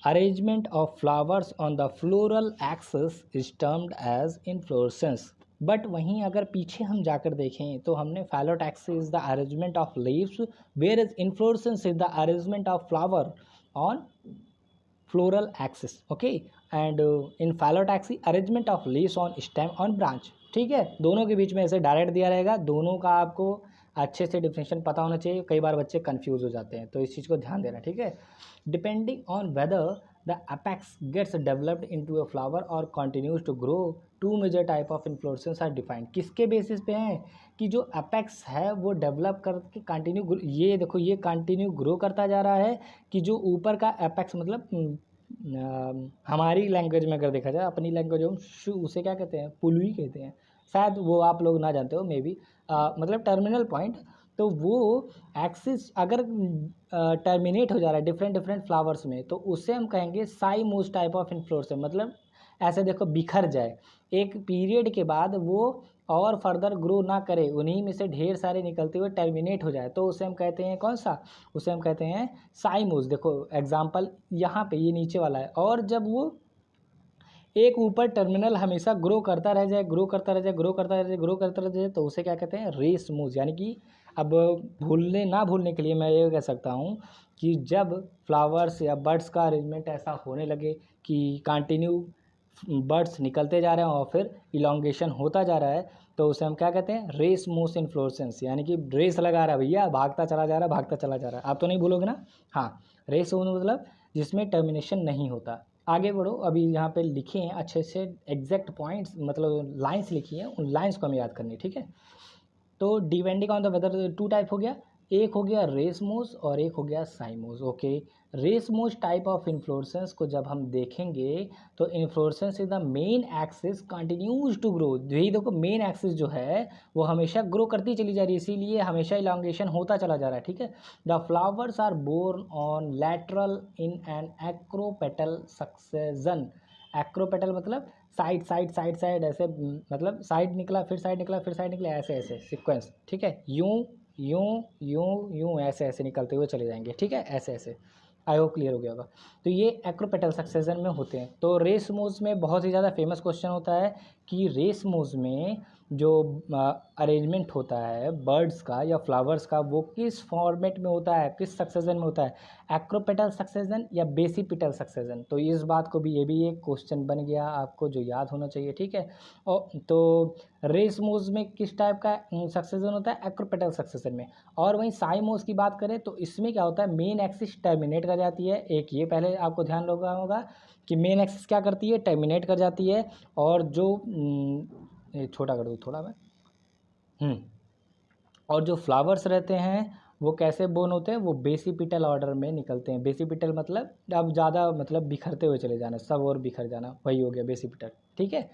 Arrangement of flowers on the floral axis is termed as inflorescence. But वहीं अगर पीछे हम जाकर देखें तो हमने phallotacsis is the arrangement of leaves, where is inflorescence is the arrangement of flower on floral axis. Okay, and in phallotacsis arrangement of leaves on stem on branch. ठीक है, दोनों के बीच में ऐसे डायरेक्ट दिया रहेगा, दोनों का आपको अच्छे से डिफिनेशन पता होना चाहिए, कई बार बच्चे कंफ्यूज हो जाते हैं, तो इस चीज़ को ध्यान देना। ठीक है, depending on whether the apex gets developed into a flower और continues to grow, two major type of inflorescence are defined. किसके बेसिस पे हैं कि जो अपेक्स है वो डेवलप करके कंटिन्यू, ये देखो ये कंटिन्यू ग्रो करता जा रहा है, कि जो ऊपर का अपेक्स मतलब हमारी लैंग्वेज में अगर देखा जाए, अपनी लैंग्वेज में उसे क्या कहते हैं, पुलुई कहते हैं, शायद वो आप लोग ना जानते हो, मे बी मतलब टर्मिनल पॉइंट। तो वो एक्सिस अगर टर्मिनेट हो जा रहा है डिफरेंट डिफरेंट फ्लावर्स में, तो उससे हम कहेंगे साइमोस टाइप ऑफ इन्फ्लोरेसेंस। मतलब ऐसे देखो बिखर जाए एक पीरियड के बाद, वो और फर्दर ग्रो ना करे, उन्हीं में से ढेर सारे निकलते हुए टर्मिनेट हो जाए, तो उसे हम कहते हैं कौन सा, उसे हम कहते हैं साइमोस। देखो एग्जाम्पल यहाँ पे ये नीचे वाला है, और जब वो एक ऊपर टर्मिनल हमेशा ग्रो करता रह जाए, ग्रो करता रह जाए, ग्रो करता रह जाए, ग्रो करता रह जाए, तो उसे क्या कहते हैं, रेसमोस। यानी कि अब भूलने के लिए मैं ये कह सकता हूँ कि जब फ्लावर्स या बर्ड्स का अरेंजमेंट ऐसा होने लगे कि कंटिन्यू बर्ड्स निकलते जा रहे हैं और फिर इलोंगेशन होता जा रहा है, तो उसे हम क्या कहते हैं, रेसमोस इन्फ्लोरेसेंस। यानी कि रेस लगा रहा है भैया, भागता चला जा रहा है, भागता चला जा रहा है। आप तो नहीं भूलोगे ना? हाँ, रेस मतलब जिसमें टर्मिनेशन नहीं होता। आगे बढ़ो, अभी यहाँ पे लिखे हैं अच्छे से एग्जैक्ट पॉइंट्स, मतलब लाइंस लिखी हैं, उन लाइंस को हमें याद करनी है। ठीक है, तो depending on the whether two type हो गया, एक हो गया रेसमोस और एक हो गया cymose. Okay, racemose type of inflorescence को जब हम देखेंगे तो inflorescence is the main axis continues to grow. यही देखो मेन एक्सिस जो है वो हमेशा ग्रो करती चली जा रही है, इसीलिए हमेशा इलांगेशन होता चला जा रहा है। ठीक है, the flowers are borne on lateral in an acropetal succession. Acropetal मतलब साइड साइड साइड साइड, ऐसे मतलब साइड निकला फिर साइड निकला फिर साइड निकला, ऐसे ऐसे सीक्वेंस। ठीक है, यूं यूं यूं यूं ऐसे ऐसे निकलते हुए चले जाएंगे। ठीक है, ऐसे ऐसे। आई होप क्लियर हो गया होगा। तो ये एक्रोपेटल सक्सेशन में होते हैं। तो रेसमोस में बहुत ही ज़्यादा फेमस क्वेश्चन होता है कि रेसमोस में जो अरेंजमेंट होता है बर्ड्स का या फ्लावर्स का, वो किस फॉर्मेट में होता है, किस सक्सेशन में होता है, एक्रोपेटल सक्सेशन या बेसिपिटल सक्सेशन। तो इस बात को भी, ये भी एक क्वेश्चन बन गया आपको जो याद होना चाहिए। ठीक है, और तो रेसमोस में किस टाइप का सक्सेशन होता है, एक्रोपेटल सक्सेशन में। और वहीं साइमोस की बात करें तो इसमें क्या होता है, मेन एक्सिस टर्मिनेट कर जाती है। एक ये पहले आपको ध्यान रखना होगा कि मेन एक्सिस क्या करती है, टर्मिनेट कर जाती है, और जो छोटा कर दूँ थोड़ा मैं, और जो फ्लावर्स रहते हैं वो कैसे बोन होते हैं, वो बेसिपिटल ऑर्डर में निकलते हैं। बेसिपिटल मतलब अब ज़्यादा मतलब बिखरते हुए चले जाना, सब और बिखर जाना, वही हो गया बेसिपिटल। ठीक है,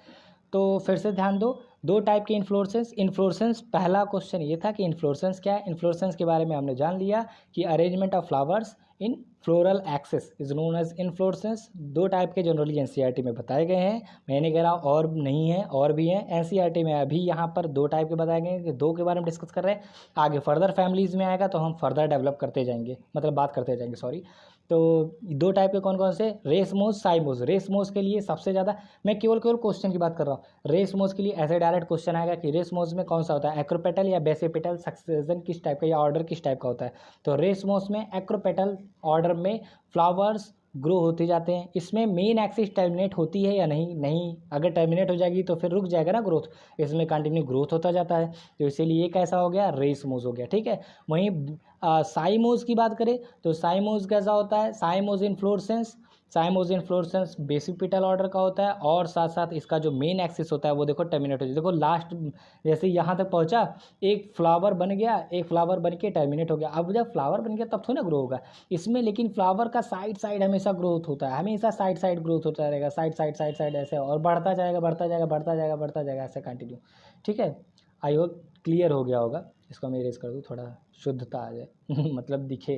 तो फिर से ध्यान दो टाइप के इन्फ्लोरेसेंस। पहला क्वेश्चन ये था कि इन्फ्लोरेसेंस क्या है। इन्फ्लोरेसेंस के बारे में हमने जान लिया कि arrangement of flowers in floral axis is known as inflorescence. दो टाइप के जनरली एनसीईआरटी में बताए गए हैं, मैं नहीं कह रहा और नहीं है, और भी हैं एनसीईआरटी में। अभी यहाँ पर दो टाइप के बताए गए हैं कि दो के बारे में डिस्कस कर रहे हैं, आगे फर्दर फैमिलीज़ में आएगा तो हम फर्दर डेवलप करते जाएंगे, मतलब बात करते जाएंगे, सॉरी। तो दो टाइप के कौन कौन से, रेसमोस साइमोस। रेसमोस के लिए सबसे ज़्यादा, मैं केवल क्वेश्चन की बात कर रहा हूँ। रेसमोस के लिए ऐसे डायरेक्ट क्वेश्चन आएगा कि रेसमोस में कौन सा होता है, एक्रोपेटल या बेसिपिटल सक्सेशन किस टाइप का या ऑर्डर किस टाइप का होता है। तो रेसमोस में एक्रोपेटल ऑर्डर में फ्लावर्स ग्रो होते जाते हैं। इसमें मेन एक्सिस टर्मिनेट होती है या नहीं, अगर टर्मिनेट हो जाएगी तो फिर रुक जाएगा ना ग्रोथ, इसमें कंटिन्यू ग्रोथ होता जाता है, तो इसीलिए ये कैसा हो गया, रेसमोस हो गया। ठीक है, वहीं साइमोस की बात करें तो साइमोस कैसा होता है, साइमोस इन्फ्लोरेसेंस बेसिपिटल ऑर्डर का होता है, और साथ साथ इसका जो मेन एक्सिस होता है वो देखो टर्मिनेट हो जाए। देखो लास्ट जैसे यहाँ तक पहुँचा, एक फ्लावर बन गया, एक फ्लावर बन के टर्मिनेट हो गया। अब जब फ्लावर बन गया तब थोड़ा ना ग्रो होगा इसमें, लेकिन फ्लावर का साइड साइड हमेशा ग्रोथ होता है, हमेशा साइड साइड ग्रोथ होता रहेगा, साइड साइड साइड साइड ऐसे, और बढ़ता जाएगा बढ़ता जाएगा बढ़ता जाएगा बढ़ता जाएगा, ऐसे कंटिन्यू। ठीक है, आई होप क्लियर हो गया होगा। इसको मैं इरेज कर दूँ, थोड़ा शुद्धता आ जाए मतलब दिखे।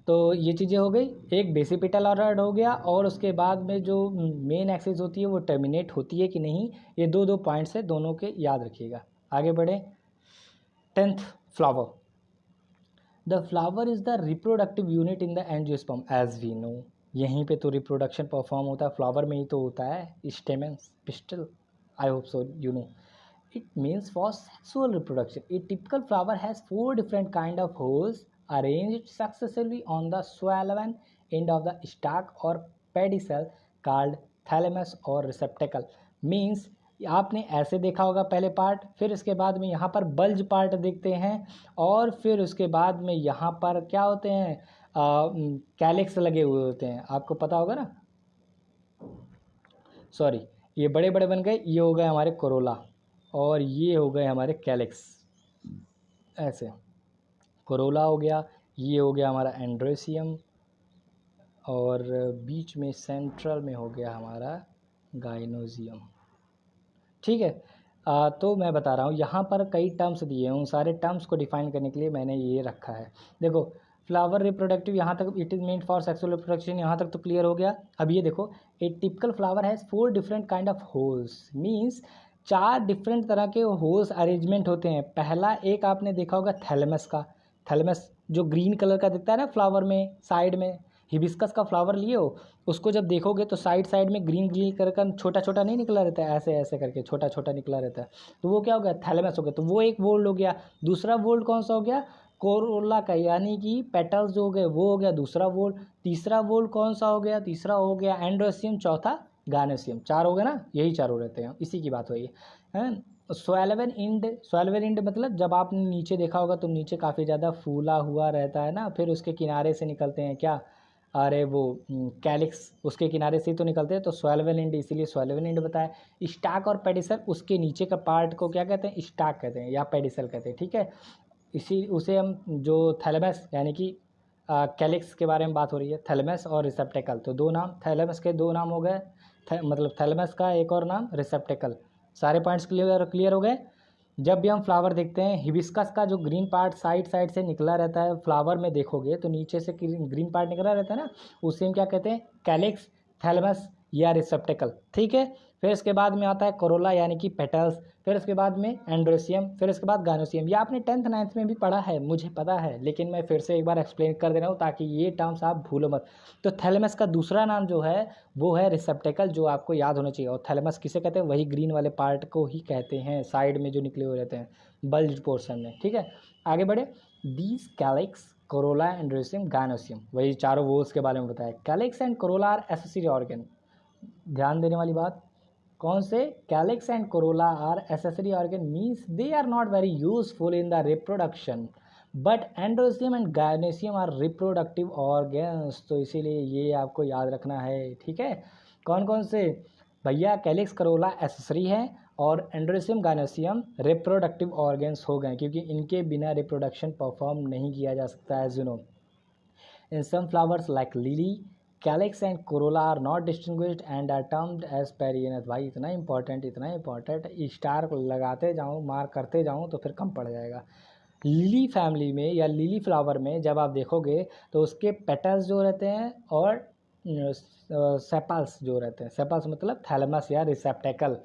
तो ये चीज़ें हो गई, एक बेसिपिटल ऑर्डर हो गया, और उसके बाद में जो मेन एक्सिस होती है वो टर्मिनेट होती है कि नहीं, ये दो पॉइंट्स है, दोनों के याद रखिएगा। आगे बढ़े। 10th, flower. The flower is the reproductive unit in the angiosperm as we know. यहीं पे तो रिप्रोडक्शन परफॉर्म होता है, फ्लावर में ही तो होता है stamens pistol. I hope so you know. It means for sexual reproduction. A typical flower has 4 different kind of holes arranged successively on the swollen end of the stalk or pedicel called thalamus or receptacle. Means आपने ऐसे देखा होगा पहले part, फिर इसके बाद में यहाँ पर बल्ज पार्ट देखते हैं, और फिर उसके बाद में यहाँ पर क्या होते हैं, कैलिक्स लगे हुए होते हैं। आपको पता होगा ना, सॉरी, ये बड़े बड़े बन गए, ये हो गए हमारे कोरोला और ये हो गए हमारे कैलिक्स। ऐसे कोरोला हो गया, ये हो गया हमारा एंड्रोसियम, और बीच में सेंट्रल में हो गया हमारा गाइनोजियम। ठीक है। तो मैं बता रहा हूँ, यहाँ पर कई टर्म्स दिए हैं, उन सारे टर्म्स को डिफाइन करने के लिए मैंने ये रखा है। देखो, फ्लावर रिप्रोडक्टिव, यहाँ तक it is meant for sexual reproduction, यहाँ तक तो क्लियर हो गया। अब ये देखो, ए typical flower has 4 different kind of holes. Means 4 different तरह के होल्स अरेंजमेंट होते हैं। पहला एक आपने देखा होगा थैलेमस का। थैलेमस जो ग्रीन कलर का दिखता है ना फ्लावर में, साइड में हिबिस्कस का फ्लावर लिए हो, उसको जब देखोगे तो साइड साइड में ग्रीन ग्रीन कलर का छोटा छोटा नहीं निकला रहता है, ऐसे ऐसे करके छोटा छोटा निकला रहता है, तो वो क्या हो गया, थैलेमस हो गया। तो वो एक वोल्ड हो गया। दूसरा वोल्ड कौन सा हो गया, कोरोला का, यानी कि पेटल्स जो हो गए वो हो गया दूसरा वोल्ड। तीसरा वोल्ड कौन सा हो गया, तीसरा हो गया एंड्रोसियम, चौथा गायनोसियम। 4 हो गए ना, यही चारों रहते हैं, इसी की बात हुई है। स्वेल्वन इंड, स्वेल्वन इंड मतलब जब आपने नीचे देखा होगा तो नीचे काफ़ी ज़्यादा फूला हुआ रहता है ना, फिर उसके किनारे से निकलते हैं क्या, अरे वो कैलिक्स, उसके किनारे से ही तो निकलते हैं, तो स्वेल्वन इंड, इसीलिए स्वेल्वन इंड बताया। स्टाक और पेडिसल, उसके नीचे का पार्ट को क्या कहते हैं, स्टाक कहते हैं या पेडिसल कहते हैं। ठीक है, इसी उसे हम जो थैलेमस यानी कि कैलिक्स के बारे में बात हो रही है, थैलेमस और रिसेप्टेकल, तो 2 नाम, थैलेमस के 2 नाम हो गए, मतलब थैलेमस का एक और नाम रिसेप्टेकल। सारे पॉइंट्स क्लियर हो गए। जब भी हम फ्लावर देखते हैं, हिबिस्कस का जो ग्रीन पार्ट साइड साइड से निकला रहता है, फ्लावर में देखोगे तो नीचे से ग्रीन पार्ट निकला रहता है ना, उसे हम क्या कहते हैं, कैलिक्स, थैलेमस या रिसेप्टेकल। ठीक है। फिर इसके बाद में आता है कोरोला यानी कि पेटल्स, फिर इसके बाद में एंड्रोसियम, फिर इसके बाद गायनोसियम। ये आपने 10th 9th में भी पढ़ा है, मुझे पता है, लेकिन मैं फिर से एक बार एक्सप्लेन कर दे रहा हूँ ताकि ये टर्म्स आप भूलो मत। तो थैलेमस का दूसरा नाम जो है वो है रिसेप्टेकल, जो आपको याद होना चाहिए। और थैलेमस किसे कहते हैं, वही ग्रीन वाले पार्ट को ही कहते हैं, साइड में जो निकले हुए रहते हैं बल्ज पोर्शन में। ठीक है, आगे बढ़े। These calyx, corolla, androecium, gynoecium, वही चारों वोल्स के बारे में बताया। Calyx and corolla are accessory organ. ध्यान देने वाली बात, कौन से, calyx and corolla are accessory organ, means they are not very useful in the reproduction, but androecium and gynoecium are reproductive organs. तो इसीलिए ये आपको याद रखना है। ठीक है, कौन कौन से भैया, कैलिक्स कोरोला एसेसरी है और एंड्रोसियम गायनेसियम रिप्रोडक्टिव ऑर्गन्स हो गए, क्योंकि इनके बिना रिप्रोडक्शन परफॉर्म नहीं किया जा सकता है। No, in some flowers like lily, calyx and corolla are not distinguished and are termed as perianth. भाई इतना इंपॉर्टेंट, इतना इंपॉर्टेंट, स्टार लगाते जाऊँ, मार्क करते जाऊँ तो फिर कम पड़ जाएगा। लिली फैमिली में या लिली फ्लावर में जब आप देखोगे तो उसके पेटल्स जो रहते हैं और सेपल्स जो रहते हैं, सेपल्स मतलब थैलेमस या रिसेप्टेकल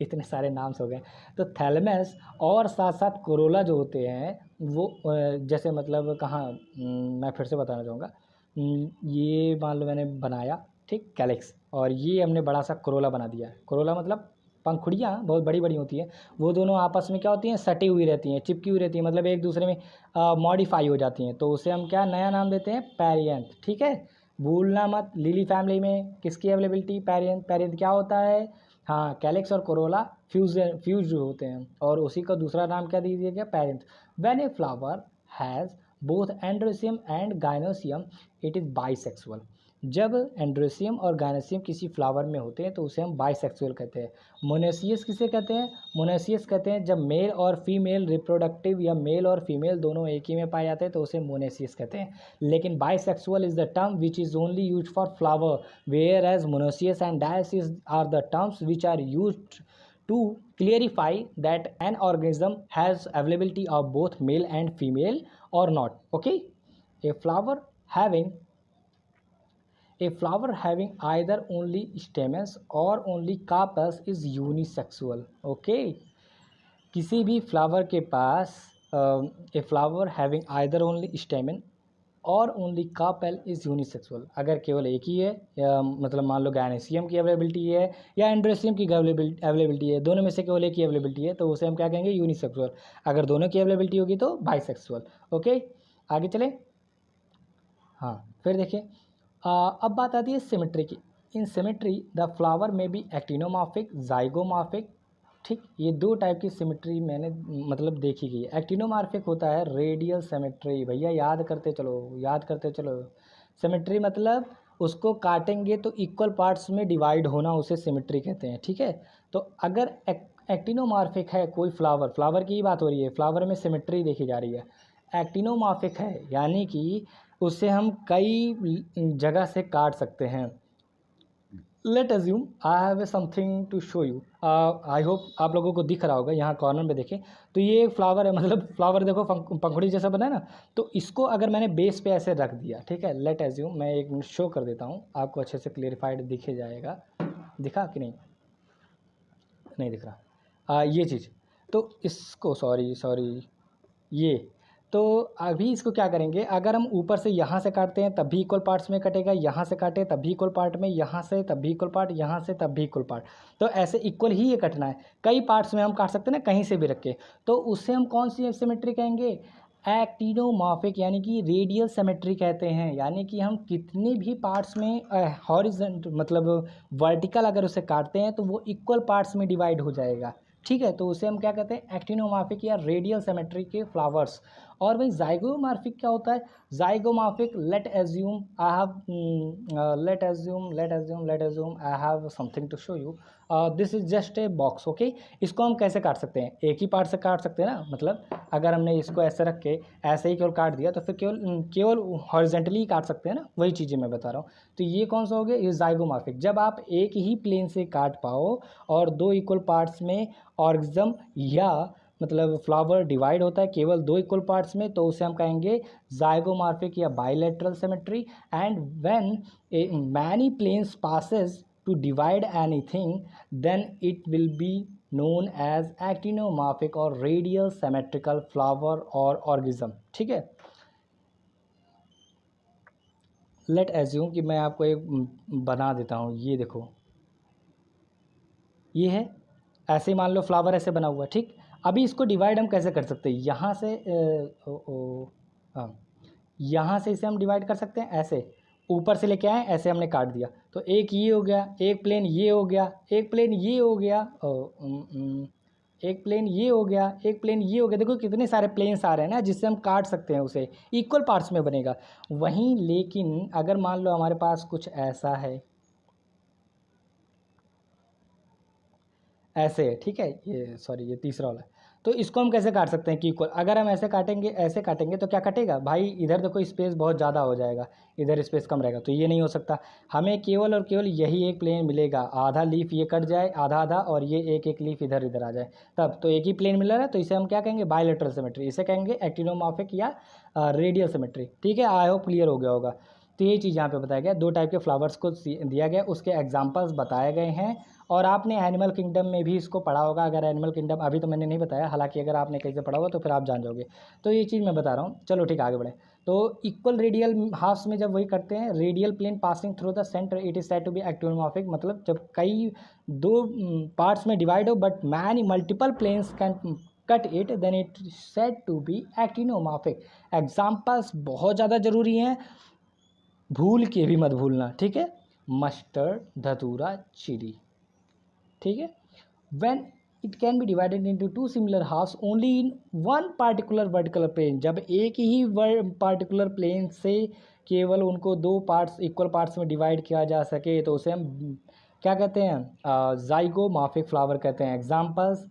इतने सारे नाम्स हो गए। तो थैलेमस और साथ साथ कोरोला जो होते हैं वो जैसे मतलब कहाँ, मैं फिर से बताना चाहूँगा, ये मान लो मैंने बनाया, ठीक, कैलिक्स, और ये हमने बड़ा सा कोरोला बना दिया। कोरोला मतलब पंखुड़ियाँ बहुत बड़ी बड़ी होती हैं, वो दोनों आपस में क्या होती हैं, सटी हुई रहती हैं, चिपकी हुई रहती हैं, मतलब एक दूसरे में मॉडिफाई हो जाती हैं, तो उसे हम क्या नया नाम देते हैं, पेरियंथ। ठीक है, भूलना मत। लिली फैमिली में किसकी अवेलेबिलिटी, पेरियंथ। पेरियंथ क्या होता है, हाँ, कैलिक्स और कोरोला फ्यूज होते हैं, और उसी का दूसरा नाम क्या दे दिया गया, perianth. When a flower has both androecium and gynoecium it is bisexual. जब एंड्रोसियम और गायनोसियम किसी फ्लावर में होते हैं तो उसे हम बाइसेक्सुअल कहते हैं। मोनेसियस किसे कहते हैं, मोनेसियस कहते हैं जब मेल और फीमेल रिप्रोडक्टिव या मेल और फीमेल दोनों एक ही में पाए जाते हैं तो उसे मोनेसियस कहते हैं। लेकिन bisexual is the term which is only use for flower, whereas monoecious and dioecious are the terms which are use to clarify that an organism has availability of both male and female or not. Okay, a flower having either only stamens or only carpels is unisexual. Okay, किसी भी flower के पास a flower having either only stamen और only carpel is unisexual, अगर केवल एक ही है या मतलब मान लो गैनेसियम की अवेलेबिलिटी है या एंड्रोसियम की अवेलेबिलिटी है, दोनों में से केवल एक ही अवेलेबिलिटी है तो उसे हम क्या कहेंगे, यूनिसेक्सुअल। अगर दोनों की अवेलेबिलिटी होगी तो बाइसेक्सुअल। ओके, आगे चले। हाँ, फिर देखिए अब बात आती है सिमेट्री की। इन सिमेट्री द फ्लावर में बी एक्टिनोमॉर्फिक, जाइगोमॉर्फिक। ठीक, ये दो टाइप की सिमेट्री मैंने मतलब देखी गई है। एक्टिनोमॉर्फिक होता है रेडियल सिमेट्री, भैया याद करते चलो, याद करते चलो। सिमेट्री मतलब उसको काटेंगे तो इक्वल पार्ट्स में डिवाइड होना, उसे सिमेट्री कहते हैं। ठीक है, तो अगर एक्टिनोमॉर्फिक है कोई फ्लावर, फ्लावर की ही बात हो रही है, फ्लावर में सिमेट्री देखी जा रही है। एक्टिनोमॉर्फिक है यानी कि उससे हम कई जगह से काट सकते हैं। Let assume I have something to show you. I hope आप लोगों को दिख रहा होगा, यहाँ कॉर्नर में देखें तो ये एक फ्लावर है, मतलब फ्लावर देखो पंखुड़ी जैसा बना है ना, तो इसको अगर मैंने बेस पे ऐसे रख दिया, ठीक है, लेट अज्यूम, मैं एक शो कर देता हूँ आपको, अच्छे से क्लियरिफाइड दिखे जाएगा। दिखा कि नहीं, नहीं दिख रहा। ये चीज़ तो इसको सॉरी ये तो अभी इसको क्या करेंगे, अगर हम ऊपर से यहाँ से काटते हैं तब भी इक्वल पार्ट्स में कटेगा, यहाँ से काटे तब भी इक्वल पार्ट में, यहाँ से तब भी इक्वल पार्ट, यहाँ से तब भी इक्वल पार्ट, तो ऐसे इक्वल ही ये कटना है। कई पार्ट्स में हम काट सकते हैं ना, कहीं से भी रख के, तो उससे हम कौन सी सिमेट्री कहेंगे, एक्टिनोमॉर्फिक, यानी कि रेडियल सिमेट्री कहते हैं। यानी कि हम कितने भी पार्ट्स में हॉरिजॉन्टल मतलब वर्टिकल अगर उसे काटते हैं तो वो इक्वल पार्ट्स में डिवाइड हो जाएगा। ठीक है, तो उसे हम क्या कहते हैं, एक्टिनोमॉर्फिक या रेडियल सिमेट्री के फ्लावर्स। और भाई जाइगोमॉर्फिक क्या होता है, zygomorphic let assume I have something to show you, this is just a box. Okay, इसको हम कैसे काट सकते हैं, एक ही पार्ट से काट सकते हैं ना, मतलब अगर हमने इसको ऐसे रख के ऐसे ही केवल काट दिया तो फिर केवल हॉरिजॉन्टली ही काट सकते हैं ना, वही चीज़ें मैं बता रहा हूँ। तो ये कौन सा हो गया, ये जाइगोमॉर्फिक, जब आप एक ही प्लेन से काट पाओ और दो इक्वल पार्ट्स में ऑर्गेनिज्म या मतलब फ्लावर डिवाइड होता है केवल दो इक्वल पार्ट्स में, तो उसे हम कहेंगे जाइगोमॉर्फिक या bilateral symmetry. And when many planes passes to divide anything then it will be known as actinomorphic और रेडियल सिमेट्रिकल फ्लावर और ऑर्गेनिज्म। ठीक है, लेट एज्यूम कि मैं आपको एक बना देता हूँ, ये देखो ये है, ऐसे मान लो फ्लावर ऐसे बना हुआ है। ठीक, अभी इसको डिवाइड हम कैसे कर सकते हैं, यहाँ से हाँ, यहाँ से इसे हम डिवाइड कर सकते हैं, ऐसे ऊपर से लेके आए ऐसे हमने काट दिया, तो एक ये हो गया, एक प्लेन ये हो गया, एक प्लेन ये हो गया, एक प्लेन ये हो गया, एक प्लेन ये हो गया। देखो कितने सारे प्लेन्स आ रहे हैं ना जिससे हम काट सकते हैं, उसे इक्वल पार्ट्स में बनेगा। वहीं लेकिन अगर मान लो हमारे पास कुछ ऐसा है, ऐसे है, ठीक है, ये सॉरी ये तीसरा वाला है, तो इसको हम कैसे काट सकते हैं कि इक्वल, अगर हम ऐसे काटेंगे ऐसे काटेंगे तो क्या कटेगा भाई, इधर देखो स्पेस बहुत ज़्यादा हो जाएगा, इधर स्पेस कम रहेगा, तो ये नहीं हो सकता। हमें केवल और केवल यही एक प्लेन मिलेगा, आधा लीफ ये कट जाए आधा आधा और ये एक एक लीफ इधर इधर आ जाए, तब तो एक ही प्लेन मिल रहा है, तो इसे हम क्या कहेंगे, बायलेटरल सिमेट्री, इसे कहेंगे एक्टिनोमॉर्फिक या रेडियल सिमेट्री। ठीक है, आई होप क्लियर हो गया होगा। तो ये चीज़ यहाँ पे बताया गया, दो टाइप के फ्लावर्स को दिया गया, उसके एग्जाम्पल्स बताए गए हैं। और आपने एनिमल किंगडम में भी इसको पढ़ा होगा, अगर एनिमल किंगडम अभी तो मैंने नहीं बताया, हालांकि अगर आपने कहीं से पढ़ा होगा तो फिर आप जान जाओगे, तो ये चीज़ मैं बता रहा हूँ। चलो ठीक, आगे बढ़े। तो इक्वल रेडियल हाफ्स में जब वही करते हैं, radial plane passing through the centre it is said to be actinomorphic, मतलब जब कई दो पार्ट्स में डिवाइड हो but many multiple planes can cut it then it said to be actinomorphic. Examples बहुत ज़्यादा ज़रूरी हैं, भूल के भी मत भूलना। ठीक है, मस्टर्ड, धतूरा, चिली। ठीक है, when it can be divided into two similar halves only in one particular vertical plane, जब एक ही particular plane से केवल उनको दो पार्ट्स इक्वल पार्ट्स में डिवाइड किया जा सके तो उसे हम क्या कहते हैं, जाइगोमॉर्फिक फ्लावर कहते हैं। एग्जांपल्स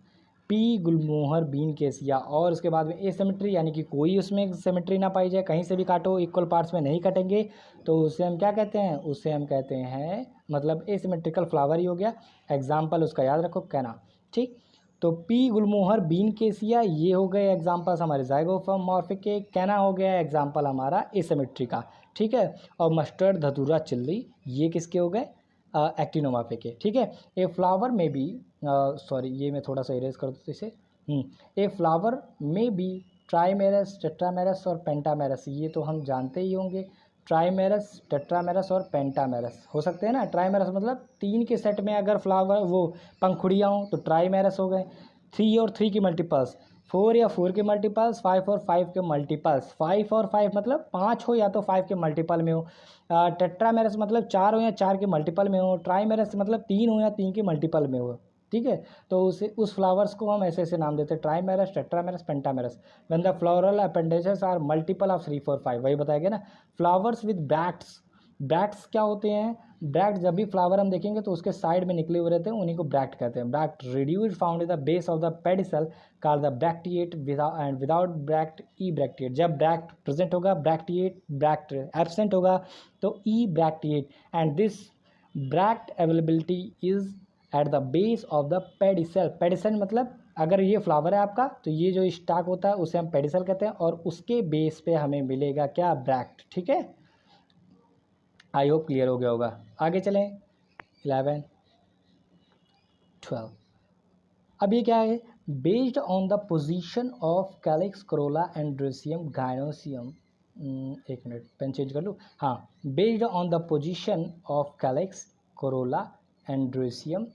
पी, गुलमोहर, बीन, केसिया। और उसके बाद में एसिमेट्री, यानी कि कोई उसमें सिमेट्री ना पाई जाए, कहीं से भी काटो इक्वल पार्ट्स में नहीं कटेंगे, तो उसे हम क्या कहते हैं, उसे हम कहते हैं मतलब एसिमेट्रिकल फ्लावर ही हो गया। एग्जाम्पल उसका याद रखो, कैना। ठीक, तो पी, गुलमोहर, बीन, केसिया ये हो गए एग्जाम्पल्स हमारे जाइगोमॉर्फिक के। कैना हो गया एग्जाम्पल हमारा एसिमेट्री का। ठीक है, और मस्टर्ड, धतूरा, चिल्ली ये किसके हो गए, एक्टिनोमॉर्फिक के। ठीक है, ए फ्लावर में भी सॉरी ये मैं थोड़ा सा इरेज कर दूँ इसे, a flower may be ट्राइमेरस, tetramerous और पेंटामेरस, ये तो हम जानते ही होंगे। ट्राइमेरस, टेट्रामेरस और पेंटामेरस हो सकते हैं ना। ट्राइमेरस मतलब 3 के सेट में अगर फ्लावर वो पंखुड़ियाँ हों तो ट्राइमेरस हो गए। 3 और 3 की मल्टीपल्स, 4 या 4 के मल्टीपल्स, 5 और 5 के मल्टीपल्स। 5 और 5 मतलब 5 हो या तो 5 के मल्टीपल में हो। टेट्रामेरस मतलब 4 हो या 4 के मल्टीपल में हो। ट्राइमेरस मतलब 3 हो या 3 के मल्टीपल में हो। ठीक है, तो उस फ्लावर्स को हम ऐसे ऐसे नाम देते हैं, trimerous, tetramerous, pentamerous. When the floral appendages are multiple of 3, 4, 5, वही बताया गया ना। फ्लावर्स विद ब्रैक्ट्स, ब्रैक्ट्स क्या होते हैं? ब्रैक्ट जब भी फ्लावर हम देखेंगे तो उसके साइड में निकले हुए रहते हैं, उन्हीं को ब्रैक्ट कहते हैं। Bract reduced found in the base of the pedicel called the bracteate, and without bract ebracteate. जब ब्रैक्ट प्रेजेंट होगा ब्रैक्टिएट, ब्रैक्ट एब्सेंट होगा तो ebracteate. And this bract availability is at the base of the pedicel. Pedicel मतलब अगर ये flower है आपका तो ये जो स्टाक होता है उसे हम पेडिसल कहते हैं, और उसके बेस पे हमें मिलेगा क्या? ब्रैक्ट। ठीक है, आई होप क्लियर हो गया होगा। आगे चलें 11, 12। अब ये क्या है? Based on the position of calyx, corolla, androecium, gynoecium. एक मिनट, पेन चेंज कर लूँ। हाँ, based on the position of calyx, corolla, androecium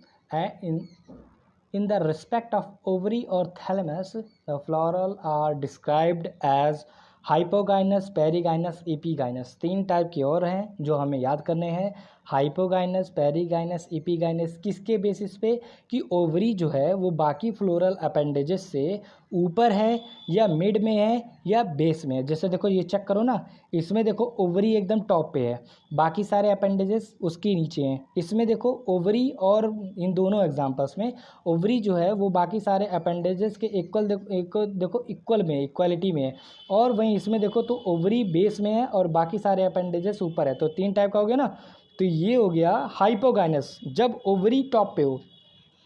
in the respect of ovary or thalamus, the floral are described as hypogynous, perigynous, epigynous. 3 type के और हैं जो हमें याद करने हैं। हाइपोगाइनस, पेरीगाइनस, एपीगाइनस किसके बेसिस पे? कि ओवरी जो है वो बाकी फ्लोरल अपेंडेजेस से ऊपर है या मिड में है या बेस में है। जैसे देखो ये चेक करो ना, इसमें देखो ओवरी एकदम टॉप पे है, बाकी सारे अपेंडेजेस उसके नीचे हैं। इसमें देखो ओवरी, और इन दोनों एग्जांपल्स में ओवरी जो है वो बाकी सारे अपेंडेजेस के इक्वल देखो इक्वल में, इक्वालिटी में है। और वहीं इसमें देखो तो ओवरी बेस में है और बाकी सारे अपेंडेजेस ऊपर है। तो 3 टाइप का हो गया ना। तो ये हो गया हाइपोगाइनस, जब ओवरी टॉप पे हो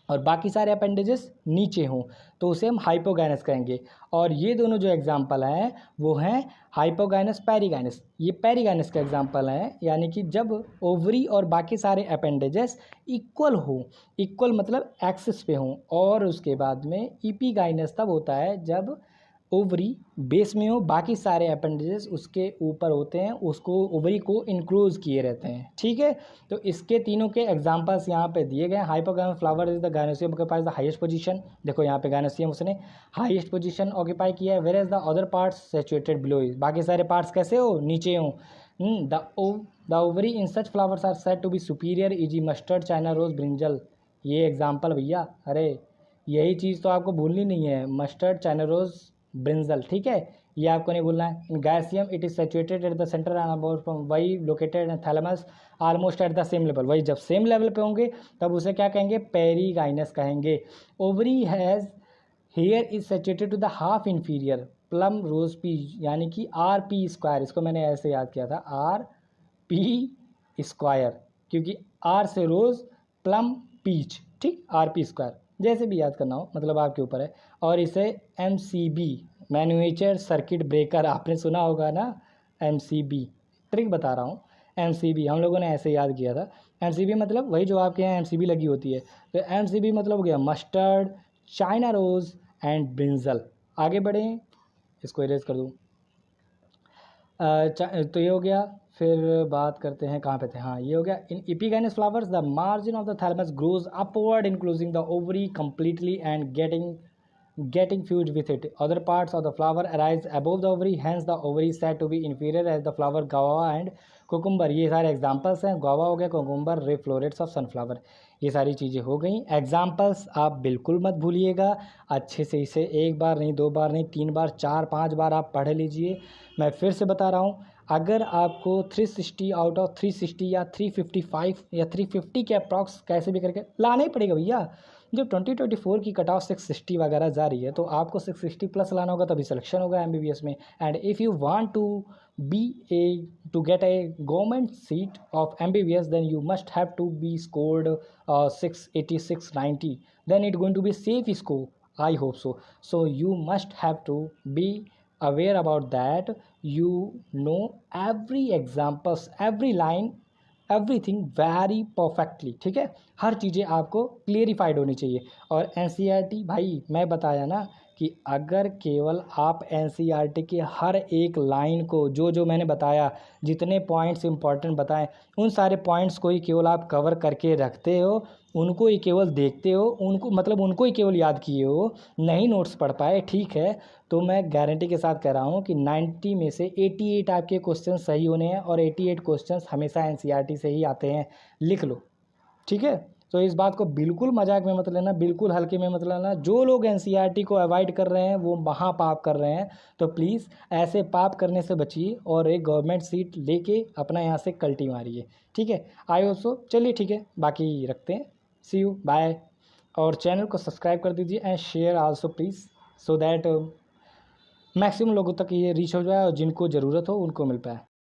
और बाकी सारे अपेंडेजेस नीचे हों तो उसे हम हाइपोगाइनस कहेंगे। और ये दोनों जो एग्जांपल हैं वो हैं हाइपोगाइनस, पेरीगाइनस। ये पेरीगाइनस का एग्जांपल हैं, यानी कि जब ओवरी और बाकी सारे अपेंडेजेस इक्वल हो, इक्वल मतलब एक्सिस पे हों। और उसके बाद में ईपीगाइनस तब होता है जब ओवरी बेस में हो, बाकी सारे अपेंडेजेस उसके ऊपर होते हैं, उसको ओवरी को इनक्लोज किए रहते हैं। ठीक है, तो इसके तीनों के एग्जांपल्स यहाँ पे दिए गए हैं। Hypogynous flower is the gynoecium के पास द हाईएस्ट पोजीशन। देखो यहाँ पे गायनोसियम उसने हाईएस्ट पोजीशन ऑक्यूपाई किया है। Where is the other parts situated below, बाकी सारे पार्ट्स कैसे हो? नीचे हो। The ovary in such flowers are said to be superior, e g mustard, China rose, brinjal. ये एग्जाम्पल भैया, अरे यही चीज़ तो आपको भूलनी नहीं है, मस्टर्ड, चाइना रोज, ब्रिंजल। ठीक है, ये आपको नहीं भूलना है। In gynoecium it is saturated at the centre and about from वही located in thalamus almost at the same level. वही जब सेम लेवल पे होंगे तब उसे क्या कहेंगे? पेरीगाइनस कहेंगे। Ovary has here is saturated to the half inferior plum rose pea, यानी कि आर पी स्क्वायर। इसको मैंने ऐसे याद किया था, आर पी स्क्वायर, क्योंकि आर से रोज, प्लम पीच, ठीक, आर पी स्क्वायर। जैसे भी याद करना हो, मतलब आपके ऊपर है। और इसे M C B, miniature circuit breaker, आपने सुना होगा ना, एम सी बी, ट्रिक बता रहा हूँ। एम सी बी हम लोगों ने ऐसे याद किया था। एम सी बी मतलब वही जो आपके यहाँ एम सी बी लगी होती है। तो एम सी बी मतलब हो गया mustard, China rose and brinjal. आगे बढ़ें, इसको इरेज कर दूँ। तो ये हो गया। फिर बात करते हैं कहाँ पे थे, हाँ ये हो गया। In epigynous flowers the margin of the thalamus grows upward including the ovary completely and getting fused with it. Other parts of the flower arise above the ovary, hence the ovary is said to be inferior as the flower guava and cucumber. ये सारे examples हैं, guava हो गया, cucumber, ray florets of sunflower। ये सारी चीज़ें हो गई एग्जाम्पल्स। आप बिल्कुल मत भूलिएगा, अच्छे से इसे 1 बार नहीं, 2 बार नहीं, 3 बार, 4, 5 बार आप पढ़ लीजिए। मैं फिर से बता रहा हूँ, अगर आपको 360 आउट ऑफ 360 या 355 या 350 के अप्रॉक्स कैसे भी करके लाना ही पड़ेगा भैया। जब 2024 की कट ऑफ 660 वगैरह जा रही है तो आपको 660 प्लस लाना होगा, तभी सिलेक्शन होगा एमबीबीएस में। And if you want to get a government seat of MBBS then you must have to be scored 680 690, then it going to be safe score, I hope so. So you must have to be aware about that. You know every examples, every line everything very perfectly, ठीक है। हर चीज़ें आपको clarified होनी चाहिए। और NCERT भाई मैं बताया ना कि अगर केवल आप एनसीईआरटी के हर एक लाइन को जो जो मैंने बताया, जितने पॉइंट्स इंपॉर्टेंट बताएं, उन सारे पॉइंट्स को ही केवल आप कवर करके रखते हो, उनको ही केवल देखते हो, उनको मतलब उनको ही केवल याद किए हो, नहीं नोट्स पढ़ पाए, ठीक है, तो मैं गारंटी के साथ कह रहा हूँ कि 90 में से 88 आपके क्वेश्चन सही होने हैं। और 88 क्वेश्चन हमेशा एनसीईआरटी से ही आते हैं, लिख लो, ठीक है। तो इस बात को बिल्कुल मजाक में मत लेना, बिल्कुल हल्के में मत लेना। जो लोग एनसीईआरटी को अवॉइड कर रहे हैं वो महापाप कर रहे हैं। तो प्लीज़ ऐसे पाप करने से बचिए और एक गवर्नमेंट सीट लेके अपना यहाँ से कल्टी मारिए, ठीक है। आई होप, चलिए ठीक है, बाकी रखते हैं, सी यू, बाय। और चैनल को सब्सक्राइब कर दीजिए and share also please, so that maximum लोगों तक ये रीच हो जाए और जिनको ज़रूरत हो उनको मिल पाए।